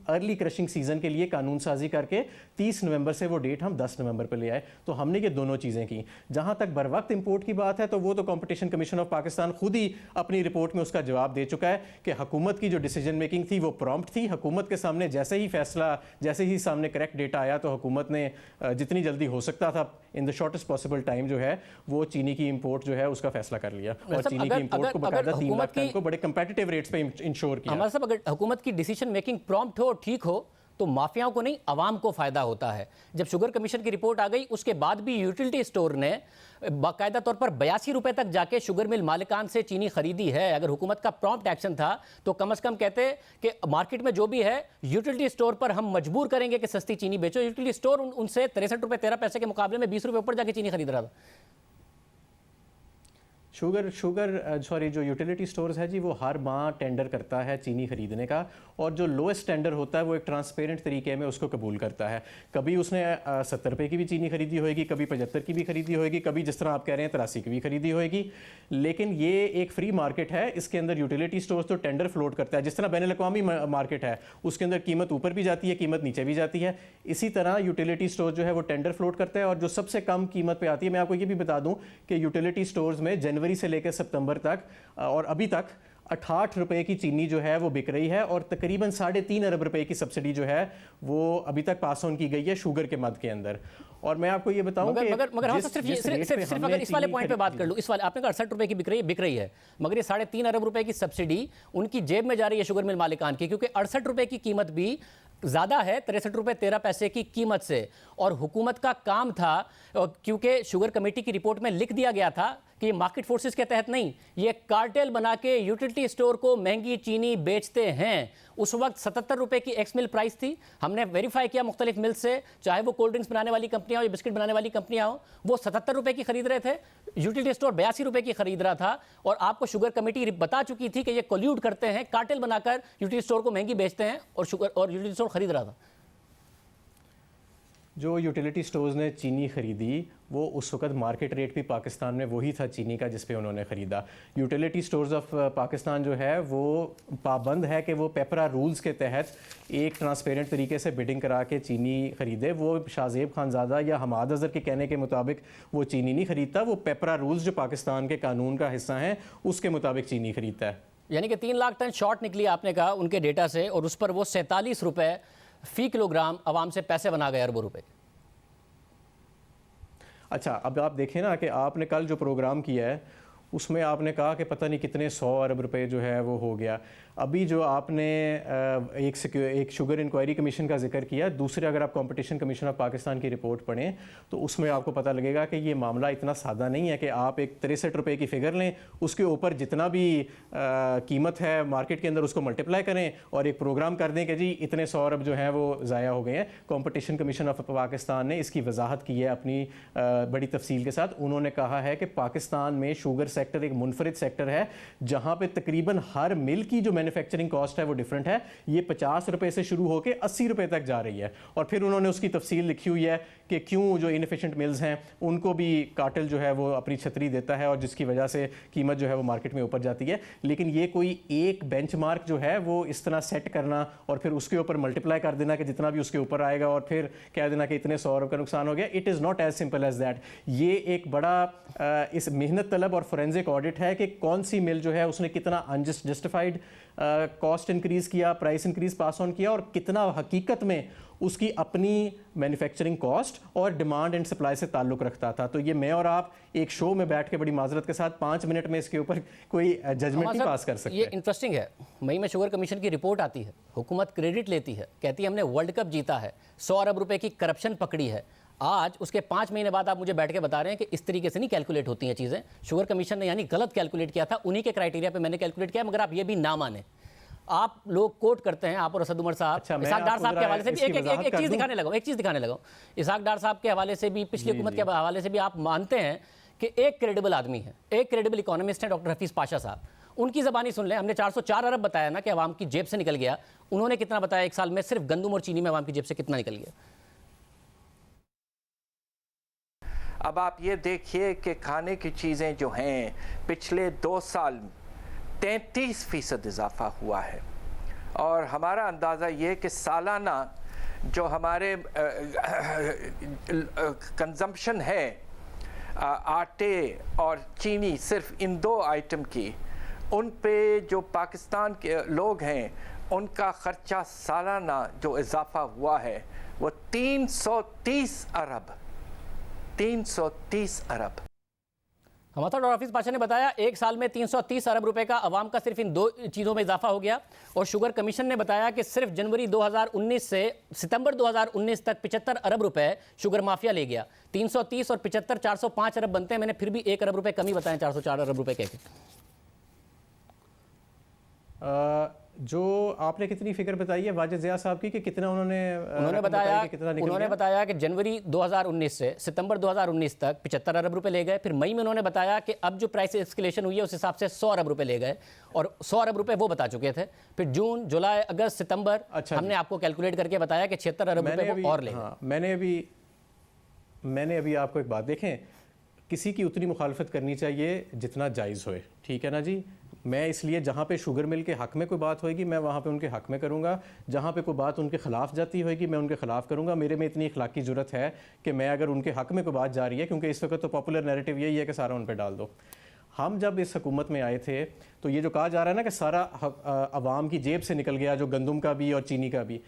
अर्ली क्रशिंग सीजन के लिए कानून साजी करके 30 नवंबर से वो डेट हम 10 नवंबर पर ले आए। तो हमने ये दोनों चीज़ें की। जहाँ तक बर वक्त इंपोर्ट की बात है तो वो तो कंपटीशन कमीशन ऑफ पाकिस्तान खुद ही अपनी रिपोर्ट में उसका जवाब दे चुका है कि हुकूमत की जो डिसीजन मेकिंग थी वो प्रॉम्प्ट थी। हुकूमत के सामने जैसे ही सामने करेक्ट डेटा आया तो हुकूमत ने जितनी जल्दी हो सकता था in the shortest possible time जो है वो चीनी की इंपोर्ट जो है उसका फैसला कर लिया और चीनी की इंपोर्ट को बाकायदा 3 लाख टन को बड़े कंपेटिटिव रेट्स पे इंश्योर किया। हमारे साहब, अगर हुकूमत की डिसीजन मेकिंग प्रॉम्प्ट हो, ठीक हो, तो माफियाओं को नहीं अवाम को फायदा होता है। जब शुगर कमीशन की रिपोर्ट आ गई उसके बाद भी यूटिलिटी स्टोर ने बाकायदा तौर पर 82 रुपए तक जाके शुगर मिल मालिकान से चीनी खरीदी है। अगर हुकूमत का प्रॉम्प्ट एक्शन था तो कम से कम कहते कि मार्केट में जो भी है यूटिलिटी स्टोर पर हम मजबूर करेंगे कि सस्ती चीनी बेचो। यूटिलिटी स्टोर उनसे 63 रुपए 13 पैसे के मुकाबले में 20 रुपए ऊपर जाके चीनी खरीद रहा था। जो यूटिलिटी स्टोर्स है जी वो हर माह टेंडर करता है चीनी खरीदने का, और जो लोएस्ट टेंडर होता है वो एक ट्रांसपेरेंट तरीके में उसको कबूल करता है। कभी उसने 70 रुपये की भी चीनी खरीदी होगी, कभी 75 की भी खरीदी होगी, कभी जिस तरह आप कह रहे हैं 83 की भी खरीदी होगी। लेकिन ये एक फ्री मार्केट है, इसके अंदर यूटिलिटी स्टोर्स तो टेंडर फ्लोट करता है। जिस तरह बैनुल अक़वामी मार्केट है उसके अंदर कीमत ऊपर भी जाती है, कीमत नीचे भी जाती है, इसी तरह यूटिलिटी स्टोर जो है वो टेंडर फ्लोट करता है और जो सबसे कम कीमत पे आती है। मैं आपको ये भी बता दूं कि यूटिलिटी स्टोर्स में जनवरी से लेकर सितंबर तक और अभी तक 68 रुपए की चीनी जो है वो बिक रही है और तकरीबन 3.5 अरब रुपए की सब्सिडी जो है वो अभी तक पास ऑन की गई है शुगर के मद के अंदर। और मैं आपको ये बताऊं कि मगर हम सिर्फ अगर इस वाले पॉइंट पे बात कर लूं, इस वाले आपने कहा 68 रुपए की बिक रही है, मगर ये 3.5 अरब रुपए की सब्सिडी उनकी जेब में जा रही है शुगर मिल मालिकान की, क्योंकि 68 रुपए की कीमत भी ज़्यादा है 63 रुपए 13 पैसे की कीमत से। और हुकूमत का काम था, क्योंकि शुगर कमेटी की रिपोर्ट में लिख दिया गया था कि ये मार्केट फोर्सेस के तहत नहीं, ये कार्टेल बना के यूटिलिटी स्टोर को महंगी चीनी बेचते हैं। उस वक्त 77 रुपए की एक्स मिल प्राइस थी। हमने वेरीफाई किया मुख्तलिफ मिल से, चाहे वो कोल्ड ड्रिंक्स बनाने वाली कंपनियां हो या बिस्किट बनाने वाली कंपनियां हो, वो 77 रुपए की खरीद रहे थे, यूटिलिटी स्टोर 82 रुपए की खरीद रहा था। और आपको शुगर कमेटी बता चुकी थी कि ये कोल्यूड करते हैं, कार्टेल बनाकर यूटिलिटी स्टोर को महंगी बेचते हैं और यूटिलिटी स्टोर खरीद रहा था। जो यूटिलिटी स्टोर्स ने चीनी खरीदी वो उस वक्त मार्केट रेट भी पाकिस्तान में वही था चीनी का जिस पे उन्होंने ख़रीदा। यूटिलिटी स्टोर्स ऑफ पाकिस्तान जो है वो पाबंद है कि वो पेपरा रूल्स के तहत एक ट्रांसपेरेंट तरीके से बिडिंग करा के चीनी ख़रीदे। वो शाहजेब खानज़ादा या हमाद अज़हर के कहने के मुताबिक वो चीनी नहीं ख़रीदता, वो पेपरा रूल्स जो पाकिस्तान के कानून का हिस्सा हैं उसके मुताबिक चीनी ख़रीदता है। यानी कि 3 लाख टन शॉर्ट निकली आपने कहा उनके डेटा से, और उस पर वो 47 रुपये फ़ी किलोग्राम आवाम से पैसे बना गए, अरबों रुपए। अच्छा, अब आप देखें ना कि आपने कल जो प्रोग्राम किया है उसमें आपने कहा कि पता नहीं कितने 100 अरब रुपए जो है वो हो गया। अभी जो आपने एक शुगर इंक्वायरी कमीशन का जिक्र किया, दूसरे अगर आप कंपटीशन कमीशन ऑफ पाकिस्तान की रिपोर्ट पढ़ें तो उसमें आपको पता लगेगा कि ये मामला इतना सादा नहीं है कि आप एक 63 रुपए की फ़िगर लें, उसके ऊपर जितना भी कीमत है मार्केट के अंदर उसको मल्टीप्लाई करें और एक प्रोग्राम कर दें कि जी इतने 100 अरब जो हैं वो ज़ाया हो गए हैं। कंपटीशन कमीशन ऑफ पाकिस्तान ने इसकी वजाहत की है अपनी बड़ी तफसील के साथ। उन्होंने कहा है कि पाकिस्तान में शुगर सेक्टर एक मुनफरिद सेक्टर है जहाँ पर तकरीबन हर मिल की जो मैन्युफैक्चरिंग कॉस्ट है वो डिफरेंट है, ये 50 रुपए से शुरू होकर 80 रुपए तक जा रही है। और फिर उन्होंने उसकी तफसील लिखी हुई है कि क्यों जो इनएफिशिएंट मिल्स हैं उनको भी कार्टेल जो है वो अपनी छतरी देता है और जिसकी वजह से कीमत जो है वो मार्केट में ऊपर जाती है। लेकिन ये कोई एक बेंचमार्क जो है वो इस तरह सेट करना और फिर उसके ऊपर मल्टीप्लाई कर देना कि जितना भी उसके ऊपर आएगा और फिर कह देना कि इतने 100 रुपये का नुकसान हो गया, it is not as simple as that. ये एक बड़ा इस मेहनत तलब और फोरेंसिक ऑडिट है कि कौन सी मिल जो है उसने कितना अनजस्टिफाइड कॉस्ट इंक्रीज किया, प्राइस इंक्रीज पास ऑन किया, और कितना हकीकत में उसकी अपनी मैन्युफैक्चरिंग कॉस्ट और डिमांड एंड सप्लाई से ताल्लुक रखता था। तो ये मैं और आप एक शो में बैठ के बड़ी माजरत के साथ 5 मिनट में इसके ऊपर कोई जजमेंट नहीं पास कर सकते। ये इंटरेस्टिंग है। मई में शुगर कमीशन की रिपोर्ट आती है, हुकूमत क्रेडिट लेती है, कहती है हमने वर्ल्ड कप जीता है, 100 अरब रुपए की करप्शन पकड़ी है। आज उसके 5 महीने बाद आप मुझे बैठ के बता रहे हैं कि इस तरीके से नहीं कैलकुलेट होती हैं चीज़ें। शुगर कमीशन ने यानी गलत कैलकुलेट किया था, उन्हीं के क्राइटेरिया पे मैंने कैलकुलेट किया, मगर आप ये भी ना माने। आप लोग कोट करते हैं, आप और असद उमर साहब, इसाक डार साहब के हवाले से भी एक चीज़ दिखाने लगा इसाक डार साहब के हवाले से भी, पिछली हुकूमत के हवाले से भी आप मानते हैं कि एक क्रेडिबल आदमी है, एक क्रेडिबल इकोनॉमिस्ट है डॉक्टर हफीज़ पाशा साहब। उनकी ज़बानी सुन लें। हमने 404 अरब बताया ना कि अवाम की जेब से निकल गया, उन्होंने कितना बताया एक साल में सिर्फ गंदम और चीनी में अवाम की जेब से कितना निकल गया। अब आप ये देखिए कि खाने की चीज़ें जो हैं पिछले 2 साल 33% इजाफा हुआ है, और हमारा अंदाज़ा ये कि सालाना जो हमारे कंजम्पशन है आटे और चीनी, सिर्फ इन 2 आइटम की, उन पे जो पाकिस्तान के लोग हैं उनका ख़र्चा सालाना जो इजाफा हुआ है वो 330 अरब। हमारा डॉक्टर हफीज़ पाशा ने बताया एक साल में 330 अरब रुपए का अवाम का सिर्फ इन 2 चीज़ों में इजाफा हो गया। और शुगर कमीशन ने बताया कि सिर्फ जनवरी 2019 से सितंबर 2019 तक 75 अरब रुपए शुगर माफिया ले गया। 330 और 75 405 अरब बनते हैं। मैंने फिर भी 1 अरब रुपए कमी बताए, 404 अरब रुपए कह के। जो आपने कितनी फिगर बताई है वाजिद ज़िया साहब की कि कितना उन्होंने बताया कि जनवरी 2019 से सितंबर 2019 तक 75 अरब रुपए ले गए। फिर मई में उन्होंने बताया कि अब जो प्राइस एस्केलेशन हुई है उस हिसाब से 100 अरब रुपए ले गए, और 100 अरब रुपए वो बता चुके थे। फिर जून, जुलाई, अगस्त, सितंबर हमने आपको कैलकुलेट करके बताया कि 76 अरब रुपए वो और ले गए। मैंने अभी आपको एक बात, देखें, किसी की उतनी मुखालफत करनी चाहिए जितना जायज़ होए, ठीक है ना जी। मैं इसलिए जहाँ पे शुगर मिल के हक़ में कोई बात होएगी मैं वहाँ पे उनके हक़ में करूँगा, जहाँ पे कोई बात उनके ख़िलाफ़ जाती होएगी मैं उनके ख़िलाफ़ करूँगा। मेरे में इतनी अखलाकी ज़रूरत है कि मैं अगर उनके हक़ में कोई बात जा रही है, क्योंकि इस वक्त तो पॉपुलर नैरेटिव यही है कि सारा उन पर डाल दो। हम जब इस हुकूमत में आए थे तो ये जो कहा जा रहा है ना कि सारा अवाम की जेब से निकल गया, जो गंदम का भी और चीनी का भी,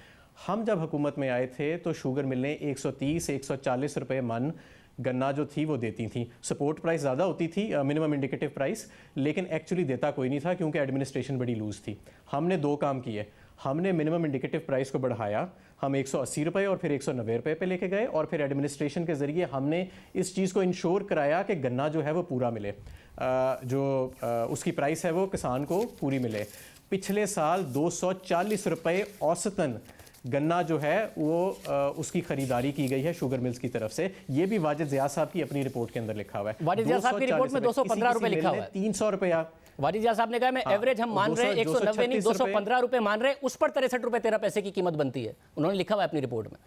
हम जब हुकूमत में आए थे तो शुगर मिलने 130-140 रुपये मन गन्ना जो थी वो देती थी। सपोर्ट प्राइस ज़्यादा होती थी, मिनिमम इंडिकेटिव प्राइस, लेकिन एक्चुअली देता कोई नहीं था क्योंकि एडमिनिस्ट्रेशन बड़ी लूज़ थी। हमने 2 काम किए। हमने मिनिमम इंडिकेटिव प्राइस को बढ़ाया, हम 180 रुपये और फिर 190 रुपये पे लेके गए, और फिर एडमिनिस्ट्रेशन के ज़रिए हमने इस चीज़ को इंश्योर कराया कि गन्ना जो है वो पूरा मिले, उसकी प्राइस है वो किसान को पूरी मिले। पिछले साल 240 रुपये औसतन गन्ना जो है वो उसकी खरीदारी की गई है शुगर मिल्स की तरफ से। ये भी वाजिद ज़िया साहब की अपनी रिपोर्ट के अंदर लिखा हुआ है। वाजिद ज़िया साहब की रिपोर्ट में 215 रुपए लिखा हुआ है। 300 रुपया वाजिद ज़िया साहब ने कहा मैं एवरेज हम मान रहे हैं 190 नहीं 215 रुपए मान रहे हैं, उस पर 63 रुपए 13 पैसे की कीमत बनती है। उन्होंने लिखा हुआ है अपनी रिपोर्ट में।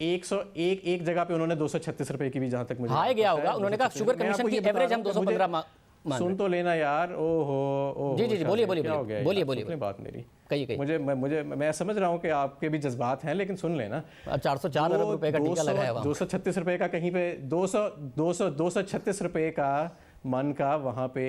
101 एक जगह पे उन्होंने 236 रुपए की भी, जहाँ तक मुझे गया होगा। उन्होंने कहा शुगर कमीशन की एवरेज हम 215 सुन तो लेना यार। ओहो जी बोलिए बात मेरी कही। मैं समझ रहा हूँ कि आपके भी जज्बात हैं, लेकिन सुन लेना। अब 404 अरब रुपए का टीका लगाया हुआ, 236 रुपए का कहीं पे 236 रुपए का मन का वहाँ पे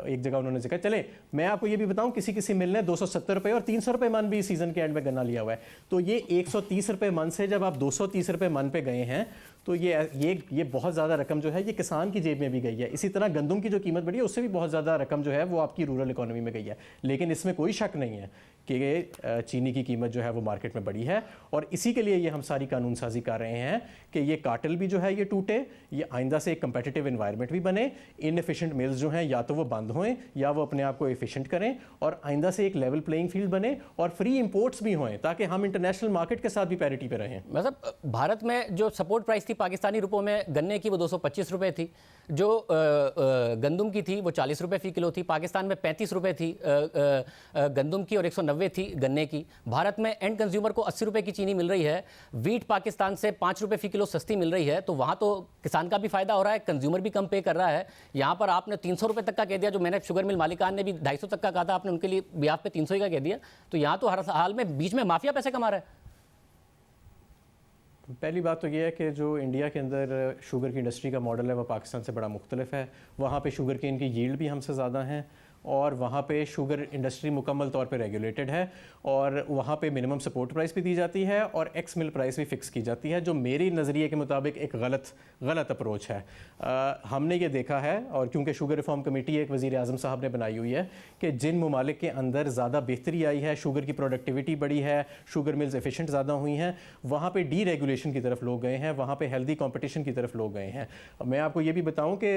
एक जगह उन्होंने जिक्र। चले मैं आपको ये भी बताऊँ, किसी मिलने 270 रुपये और 300 रुपये मन भी सीज़न के एंड में गन्ना लिया हुआ है। तो ये 130 रुपये मन से जब आप 230 रुपये मन पे गए हैं तो ये बहुत ज़्यादा रकम जो है ये किसान की जेब में भी गई है। इसी तरह गंदम की जो कीमत बढ़ी है उससे भी बहुत ज़्यादा रकम जो है वो आपकी रूरल इकोनॉमी में गई है। लेकिन इसमें कोई शक नहीं है कि चीनी की कीमत जो है वो मार्केट में बढ़ी है, और इसी के लिए ये हम सारी कानून साजी कर रहे हैं कि ये कार्टेल भी जो है ये टूटे, ये आइंदा से एक कंपेटिटिव एनवायरनमेंट भी बने, इनएफिशिएंट मिल्स जो हैं या तो वो बंद होएं या वो अपने आप को एफिशिएंट करें, और आइंदा से एक लेवल प्लेइंग फील्ड बने और फ्री इंपोर्ट्स भी होएं ताकि हम इंटरनेशनल मार्केट के साथ भी पैरिटी पे रहें। मतलब भारत में जो सपोर्ट प्राइस थी पाकिस्तानी रुपयों में गन्ने की वो 225 रुपये थी, जो गंदम की थी वो 40 रुपये फ़ी किलो थी, पाकिस्तान में 35 रुपये थी गंदम की और 190 थी गन्ने की। भारत में एंड कंज्यूमर को 80 रुपये की चीनी मिल रही है, वीट पाकिस्तान से 5 रुपये फ़ी किलो सस्ती मिल रही है, तो वहाँ तो किसान का भी फ़ायदा हो रहा है, कंज्यूमर भी कम पे कर रहा है। यहाँ पर आपने 300 रुपये तक का कह दिया, जो मैंने शुगर मिल मालिकान ने भी 250 तक का कहा था, आपने उनके लिए भी आप पे 300 ही का कह दिया, तो यहाँ तो हर हाल में बीच में माफिया पैसे कमा रहा है। पहली बात तो ये है कि जो इंडिया के अंदर शुगर की इंडस्ट्री का मॉडल है वो पाकिस्तान से बड़ा मुख्तलिफ है। वहाँ पे शुगर केन की यील्ड भी हमसे ज़्यादा हैं और वहाँ पे शुगर इंडस्ट्री मुकम्मल तौर पे रेगुलेटेड है और वहाँ पे मिनिमम सपोर्ट प्राइस भी दी जाती है और एक्स मिल प्राइस भी फ़िक्स की जाती है, जो मेरी नज़रिए के मुताबिक एक गलत अप्रोच है। हमने ये देखा है, और क्योंकि शुगर रिफॉर्म कमेटी एक वज़ीर आज़म साहब ने बनाई हुई है, कि जिन ममालिक के अंदर ज़्यादा बेहतरी आई है, शुगर की प्रोडक्टिविटी बढ़ी है, शुगर मिल्स एफिशिएंट ज़्यादा हुई हैं, वहाँ पे डी रेगुलेशन की तरफ लोग गए हैं, वहाँ पे हेल्दी कंपटीशन की तरफ लोग गए हैं। मैं आपको ये भी बताऊँ कि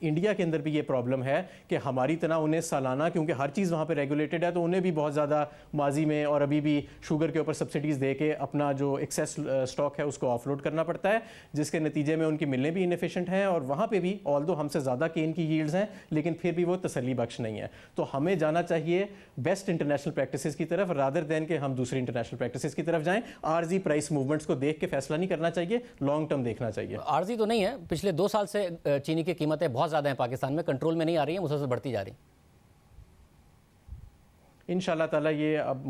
इंडिया के अंदर भी ये प्रॉब्लम है कि हमारी तरह उन्हें सालाना, क्योंकि हर चीज़ वहाँ पे रेगुलेटेड है, तो उन्हें भी बहुत ज़्यादा माजी में और अभी भी शुगर के ऊपर सब्सिडीज़ दे के अपना जो एक्सेस स्टॉक है उसको ऑफलोड करना पड़ता है, जिसके नतीजे में उनकी मिलें भी इनएफिशिएंट हैं और वहाँ पे भी ऑल्दो हमसे ज़्यादा केन की यील्ड्स हैं, लेकिन फिर भी वो तसल्ली बख्श नहीं है। तो हमें जाना चाहिए बेस्ट इंटरनेशनल प्रैक्टिसेस की तरफ, रादर दैन कि हम दूसरी इंटरनेशनल प्रैक्टिसेस की तरफ जाएं। आर्जी प्राइस मूवमेंट्स को देख के फैसला नहीं करना चाहिए, लॉन्ग टर्म देखना चाहिए। आर्जी तो नहीं है, पिछले 2 साल से चीनी की कीमतें बहुत ज़्यादा हैं पाकिस्तान में, कंट्रोल में नहीं आ रही हैं, मुसलसल बढ़ती जा रही हैं। इंशाल्लाह ताला ये अब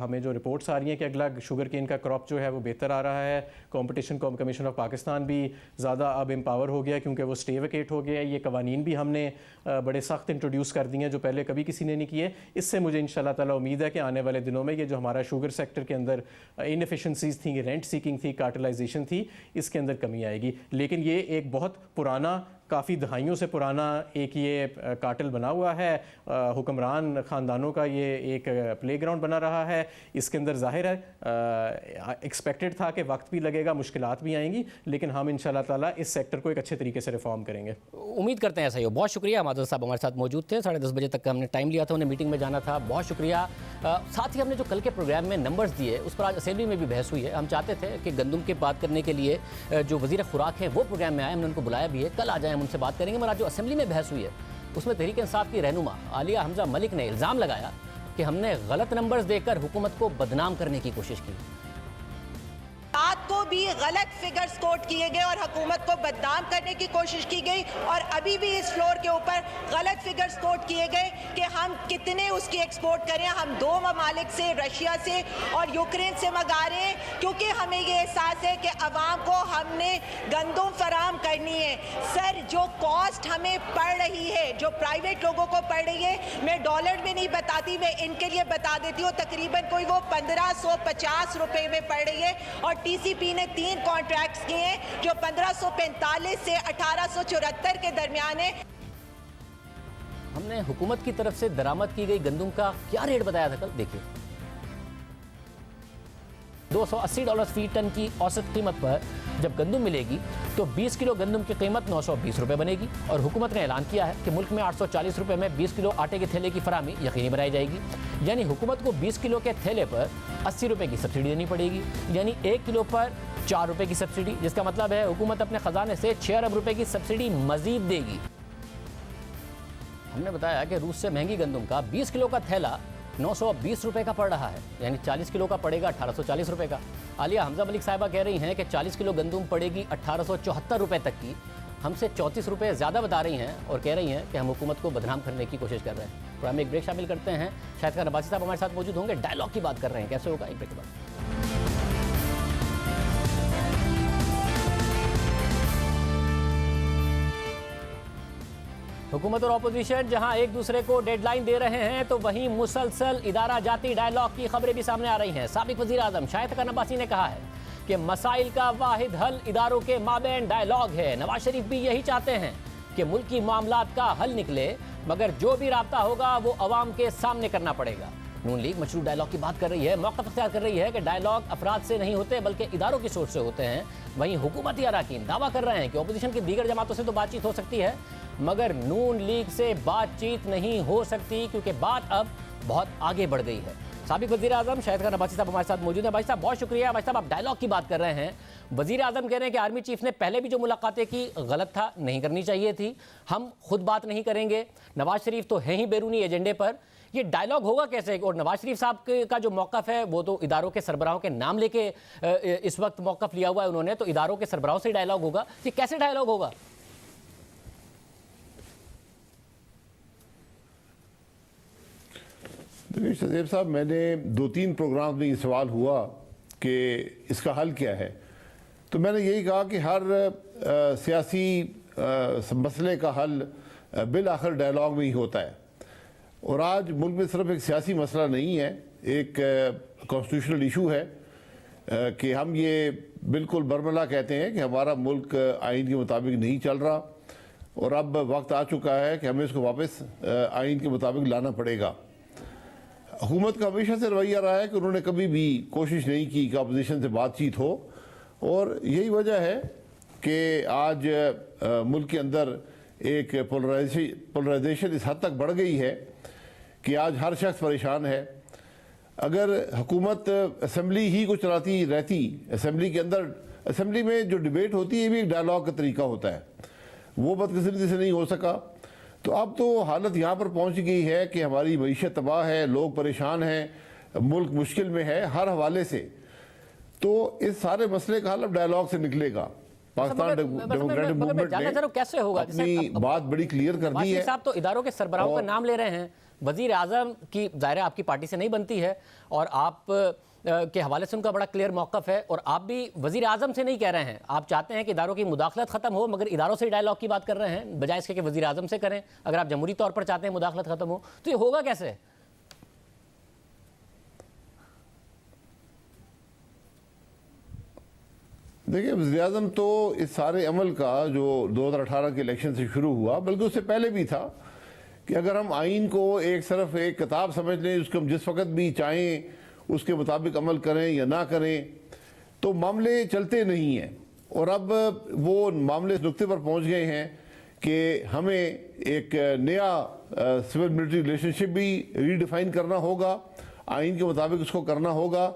हमें जो रिपोर्ट्स आ रही हैं कि अगला शुगर केन का क्रॉप जो है वो बेहतर आ रहा है। कंपटीशन कमीशन ऑफ पाकिस्तान भी ज़्यादा अब एम्पावर हो गया क्योंकि वो स्टे वेकेट हो गया है। ये कवानीन भी हमने बड़े सख्त इंट्रोड्यूस कर दिए हैं जो पहले कभी किसी ने नहीं किए। इससे मुझे इंशाल्लाह ताला उम्मीद है कि आने वाले दिनों में ये जो हमारा शुगर सेक्टर के अंदर इनएफिशिएंसीज थी, रेंट सीकिंग थी, कार्टलाइजेशन थी, इसके अंदर कमी आएगी। लेकिन ये एक बहुत पुराना, काफ़ी दहाइयों से पुराना एक ये कार्टेल बना हुआ है, हुक्मरान ख़ानदानों का ये एक प्लेग्राउंड बना रहा है। इसके अंदर ज़ाहिर है एक्सपेक्टेड था कि वक्त भी लगेगा, मुश्किलात भी आएंगी, लेकिन हम इंशाल्लाह ताला इस सेक्टर को एक अच्छे तरीके से रिफॉर्म करेंगे। उम्मीद करते हैं ऐसा ही हो। बहुत शुक्रिया, मादल साहब हमारे साथ मौजूद थे। 10:30 बजे तक का हमने टाइम लिया था, उन्हें मीटिंग में जाना था। बहुत शुक्रिया। साथ ही हमने जो कल के प्रोग्राम में नंबर्स दिए उस पर आज असेंबली में भी बहस हुई है। हम चाहते थे कि गंदम की बात करने के लिए जो वज़ीर खुराक है वो प्रोग्राम में आए, हमने उनको बुलाया भी है, कल आ जाए, हम उनसे बात करेंगे। मगर आज जो असेंबली में बहस हुई है उसमें तहरीक इंसाफ की रहनुमा आलिया हमजा मलिक ने इल्ज़ाम लगाया कि हमने गलत नंबर्स देकर हुकूमत को बदनाम करने की कोशिश की। रात को भी गलत फिगर्स कोट किए गए और हुकूमत को बदनाम करने की कोशिश की गई और अभी भी इस फ्लोर के ऊपर गलत फिगर्स कोट किए गए कि हम कितने उसकी एक्सपोर्ट करें। हम 2 ममालिक से, रशिया से और यूक्रेन से मंगा रहे हैं क्योंकि हमें ये एहसास है कि अवाम को हमने गंदम फराम करनी है। सर, जो कॉस्ट हमें पड़ रही है, जो प्राइवेट लोगों को पड़ रही है, मैं डॉलर में नहीं बताती, मैं इनके लिए बता देती हूँ, तकरीबन कोई वो 1550 रुपए में पड़ रही है और टीसीपी ने 3 कॉन्ट्रैक्ट्स किए हैं जो 1545 से 1874 के दरमियान है। हमने हुकूमत की तरफ से दरामद की गई गंदम का क्या रेट बताया था कल, देखिए। $280 फी टन की औसत कीमत पर जब गंदम मिलेगी तो 20 किलो गंदम की कीमत 920 रुपये बनेगी और हुकूमत ने ऐलान किया है कि मुल्क में 840 रुपये में 20 किलो आटे के थैले की फराहमी यकीनी बनाई जाएगी। यानी हुकूमत को 20 किलो के थैले पर 80 रुपये की सब्सिडी देनी पड़ेगी, यानी 1 किलो पर 4 रुपये की सब्सिडी, जिसका मतलब है हुकूमत अपने खजाने से 6 अरब रुपये की सब्सिडी मजीद देगी। हमने बताया कि रूस से महंगी गंदम का 20 किलो का थैला 920 रुपये का पड़ रहा है, यानी 40 किलो का पड़ेगा 1840 रुपये का। आलिया हमजा मलिक साहिबा कह रही हैं कि 40 किलो गंदम पड़ेगी 1874 रुपये तक की। हमसे 34 रुपये ज़्यादा बता रही हैं और कह रही हैं कि हम हुकूमत को बदनाम करने की कोशिश कर रहे हैं। प्रोग्राम में एक ब्रेक शामिल करते हैं। शाहिद खान अब्बासी साहब हमारे साथ मौजूद होंगे, डायलॉग की बात कर रहे हैं, कैसे होगा, एक ब्रेक के बाद। हुकूमत और अपोजिशन जहां एक दूसरे को डेडलाइन दे रहे हैं तो वहीं मुसलसल इदारा जाती डायलॉग की खबरें भी सामने आ रही हैं। साबिक वज़ीर आज़म शाहिद खान अब्बासी ने कहा है कि मसाइल का वाहिद हल इदारों के माबैन डायलॉग है। नवाज शरीफ भी यही चाहते हैं कि मुल्की मामलात का हल निकले, मगर जो भी राब्ता होगा वो अवाम के सामने करना पड़ेगा। नून लीग मशरूत डायलॉग की बात कर रही है, मौक़िफ़ अख्तियार कर रही है कि डायलॉग अफराद से नहीं होते बल्कि इदारों की सोच से होते हैं। वहीं हुकूमती अराकीन दावा कर रहे हैं कि अपोजिशन की दीगर जमातों से तो बातचीत हो सकती है मगर नून लीग से बातचीत नहीं हो सकती क्योंकि बात अब बहुत आगे बढ़ गई है। साबिक वज़ीर आज़म शाहिद खान अब्बासी साहब हमारे साथ मौजूद हैं। भाई साहब बहुत शुक्रिया। भाई साहब आप डायलॉग की बात कर रहे हैं, वज़ीर आज़म कह रहे हैं कि आर्मी चीफ ने पहले भी जो मुलाकातें की गलत था, नहीं करनी चाहिए थी, हम खुद बात नहीं करेंगे। नवाज शरीफ तो है ही बैरूनी एजेंडे पर, ये डायलॉग होगा कैसे? और नवाज शरीफ साहब का जो मौक़िफ़ है वो तो इदारों के सरबराहों के नाम लेके इस वक्त मौक़िफ़ लिया हुआ है उन्होंने, तो इदारों के सरबराहों से डायलॉग होगा, ये कैसे डायलॉग होगा? देखिए सदैब साहब, मैंने 2-3 प्रोग्राम में ये सवाल हुआ कि इसका हल क्या है, तो मैंने यही कहा कि हर सियासी मसले का हल बिल आखिर डायलॉग में ही होता है। और आज मुल्क में सिर्फ एक सियासी मसला नहीं है, एक कॉन्स्टिट्यूशनल इशू है कि हम ये बिल्कुल बरमला कहते हैं कि हमारा मुल्क आइन के मुताबिक नहीं चल रहा, और अब वक्त आ चुका है कि हमें इसको वापस आइन के मुताबिक लाना पड़ेगा। हुकूमत का हमेशा से रवैया रहा है कि उन्होंने कभी भी कोशिश नहीं की कि अपोजिशन से बातचीत हो, और यही वजह है कि आज मुल्क के अंदर एक पोलराइजेशन इस हद तक बढ़ गई है कि आज हर शख्स परेशान है। अगर हुकूमत असम्बली ही को चलाती रहती, असम्बली के अंदर, असम्बली में जो डिबेट होती है ये भी एक डायलॉग का तरीका होता है, वो बदकिस्मती से नहीं हो सका। तो अब तो हालत यहाँ पर पहुँच गई है कि हमारी मईशत तबाह है, लोग परेशान हैं, मुल्क मुश्किल में है हर हवाले से। तो इस सारे मसले का हल अब डायलॉग से निकलेगा। पाकिस्तान डेमोक्रेटिक मूवमेंट ने कैसे होगा? अपनी बात बड़ी क्लियर कर दी है। साहब तो इदारों के सरबराहों का नाम ले रहे हैं, वजीर आजम की ज़ाहिर आपकी पार्टी से नहीं बनती है, और आप के हवाले से उनका बड़ा क्लियर मौक़िफ़ है, और आप भी वजीर आजम से नहीं कह रहे हैं, आप चाहते हैं कि इदारों की मुदाखलत ख़त्म हो, मगर इदारों से डायलॉग की बात कर रहे हैं बजाय इसके कि वजीर आजम से करें। अगर आप जमहूरी तौर पर चाहते हैं मुदाखलत ख़त्म हो तो ये होगा कैसे? देखिए, वज़ीर आज़म तो इस सारे अमल का जो 2018 के इलेक्शन से शुरू हुआ, बल्कि उससे पहले भी था, कि अगर हम आइन को सिर्फ एक किताब समझ लें, उसको हम जिस वक्त भी चाहें उसके मुताबिक अमल करें या ना करें, तो मामले चलते नहीं हैं। और अब वो मामले इस नुक्ते पर पहुंच गए हैं कि हमें एक नया सिविल मिलिट्री रिलेशनशिप भी रीडिफाइन करना होगा, आइन के मुताबिक उसको करना होगा,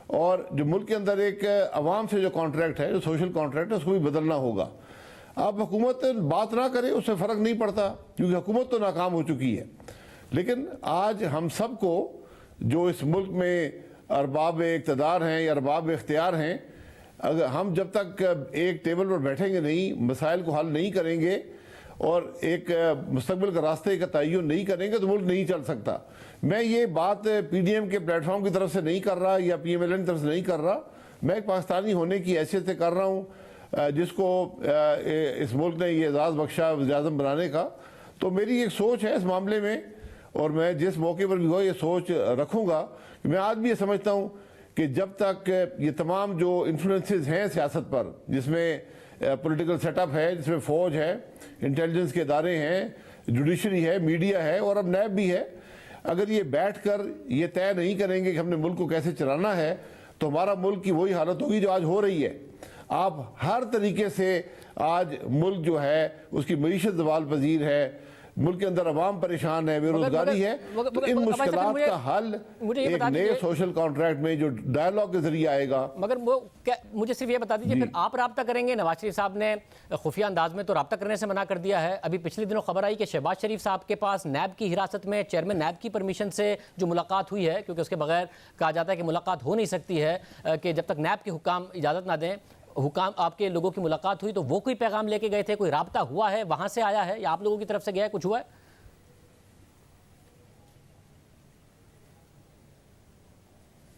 और जो मुल्क के अंदर एक अवाम से जो कॉन्ट्रैक्ट है, जो सोशल कॉन्ट्रैक्ट है, उसको भी बदलना होगा। अब हुकूमत बात ना करे उससे फ़र्क नहीं पड़ता, क्योंकि हुकूमत तो नाकाम हो चुकी है। लेकिन आज हम सबको जो इस मुल्क में अरबाब इक़्तिदार हैं या अरबाब इख्तियार हैं, अगर हम जब तक एक टेबल पर बैठेंगे नहीं, मसाइल को हल नहीं करेंगे और एक मुस्तक़बिल का रास्ते का तयन नहीं करेंगे, तो मुल्क नहीं चल सकता। मैं ये बात PDM के प्लेटफॉर्म की तरफ से नहीं कर रहा या PMLN की तरफ से नहीं कर रहा, मैं एक पाकिस्तानी होने की हैसियत से कर रहा हूँ, जिसको इस मुल्क ने ये एजाज़ बख्शा वज़ीर-ए-आज़म बनाने का। तो मेरी एक सोच है इस मामले में, और मैं जिस मौके पर भी हो ये सोच रखूँगा। मैं आज भी ये समझता हूँ कि जब तक ये तमाम जो इन्फ्लुएंसेस हैं सियासत पर, जिसमें पॉलिटिकल सेटअप है, जिसमें फ़ौज है, इंटेलिजेंस के इदारे हैं, जुडिशरी है, मीडिया है, और अब नैब भी है, अगर ये बैठ कर ये तय नहीं करेंगे कि हमने मुल्क को कैसे चलाना है, तो हमारा मुल्क की वही हालत होगी जो आज हो रही है। आप हर तरीके से आज मुल्क जो है उसकी मईशत ज़वाल पजीर है, मुल्क के अंदर अवाम परेशान है, बेरोजगारी है। तो इन मुश्किलात का हल एक नए सोशल कॉन्ट्रैक्ट में जो डायलॉग के जरिए आएगा। मगर वो मुझे सिर्फ ये बता दीजिए, फिर आप रब्ता करेंगे? नवाज शरीफ साहब ने खुफिया अंदाज में तो रब्ता करने से मना कर दिया है। अभी पिछले दिनों खबर आई कि शहबाज शरीफ साहब के पास नैब की हिरासत में चेयरमैन नैब की परमिशन से जो मुलाकात हुई है, क्योंकि उसके बगैर कहा जाता है कि मुलाकात हो नहीं सकती है, कि जब तक नैब के हुकाम इजाज़त ना दें, हुकाम आपके लोगों की मुलाकात हुई, तो वो कोई पैगाम लेके गए थे, कोई राब्ता हुआ है, वहां से आया है, या आप लोगों की तरफ से गया है, कुछ हुआ है?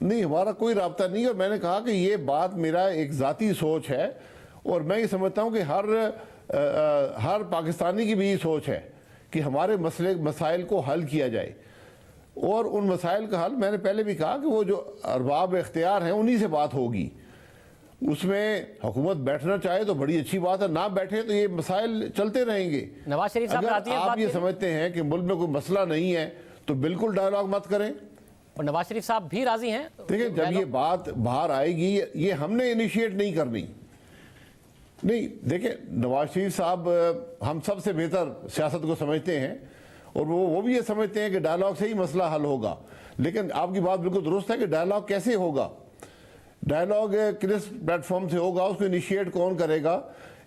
नहीं, हमारा कोई राब्ता नहीं है। और मैंने कहा कि ये बात मेरा एक ज़ाती सोच है, और मैं ये समझता हूँ कि हर पाकिस्तानी की भी ये सोच है कि हमारे मसाइल को हल किया जाए। और उन मसाइल का हल, मैंने पहले भी कहा कि वो जो अरबाब इख्तियार हैं उन्हीं से बात होगी। उसमें हुकूमत बैठना चाहे तो बड़ी अच्छी बात है, ना बैठे तो ये मसाइल चलते रहेंगे। नवाज शरीफ साहब, अगर आप ये समझते हैं कि मुल्क में कोई मसला नहीं है तो बिल्कुल डायलॉग मत करें। और नवाज शरीफ साहब भी राजी हैं? देखिए, जब ये बात बाहर आएगी, ये हमने इनिशिएट नहीं करनी। नहीं, देखिए, नवाज शरीफ साहब हम सब से बेहतर सियासत को समझते हैं, और वो भी ये समझते हैं कि डायलॉग से ही मसला हल होगा। लेकिन आपकी बात बिल्कुल दुरुस्त है कि डायलॉग कैसे होगा, डायलॉग किस प्लेटफॉर्म से होगा, उसको इनिशिएट कौन करेगा,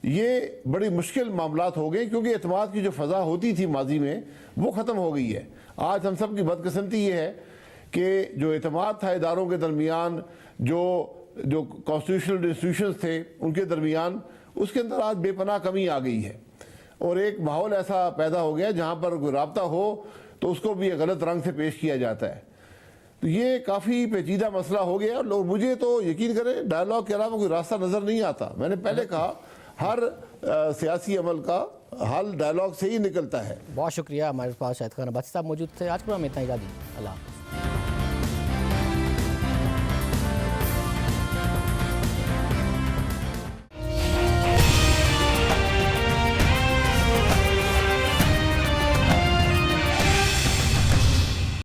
ये बड़ी मुश्किल मामलात हो गए, क्योंकि एतमाद की जो फ़ज़ा होती थी माजी में वो ख़त्म हो गई है। आज हम सब की बदकिस्मती ये है कि जो एतमाद था इदारों के दरमियान, जो कॉन्स्टिट्यूशनल इंस्टीट्यूशंस थे उनके दरमियान, उसके अंदर आज बेपनाह कमी आ गई है और एक माहौल ऐसा पैदा हो गया जहाँ पर कोई राब्ता हो तो उसको भी गलत रंग से पेश किया जाता है। तो ये काफ़ी पेचीदा मसला हो गया और लोग, मुझे तो यकीन करें डायलॉग के अलावा कोई रास्ता नज़र नहीं आता। मैंने पहले कहा हर सियासी अमल का हल डायलॉग से ही निकलता है। बहुत शुक्रिया, हमारे पास शाहिद खान अब्बासी साहब मौजूद थे। आज प्रोग्राम में इतना ही, अल्लाह।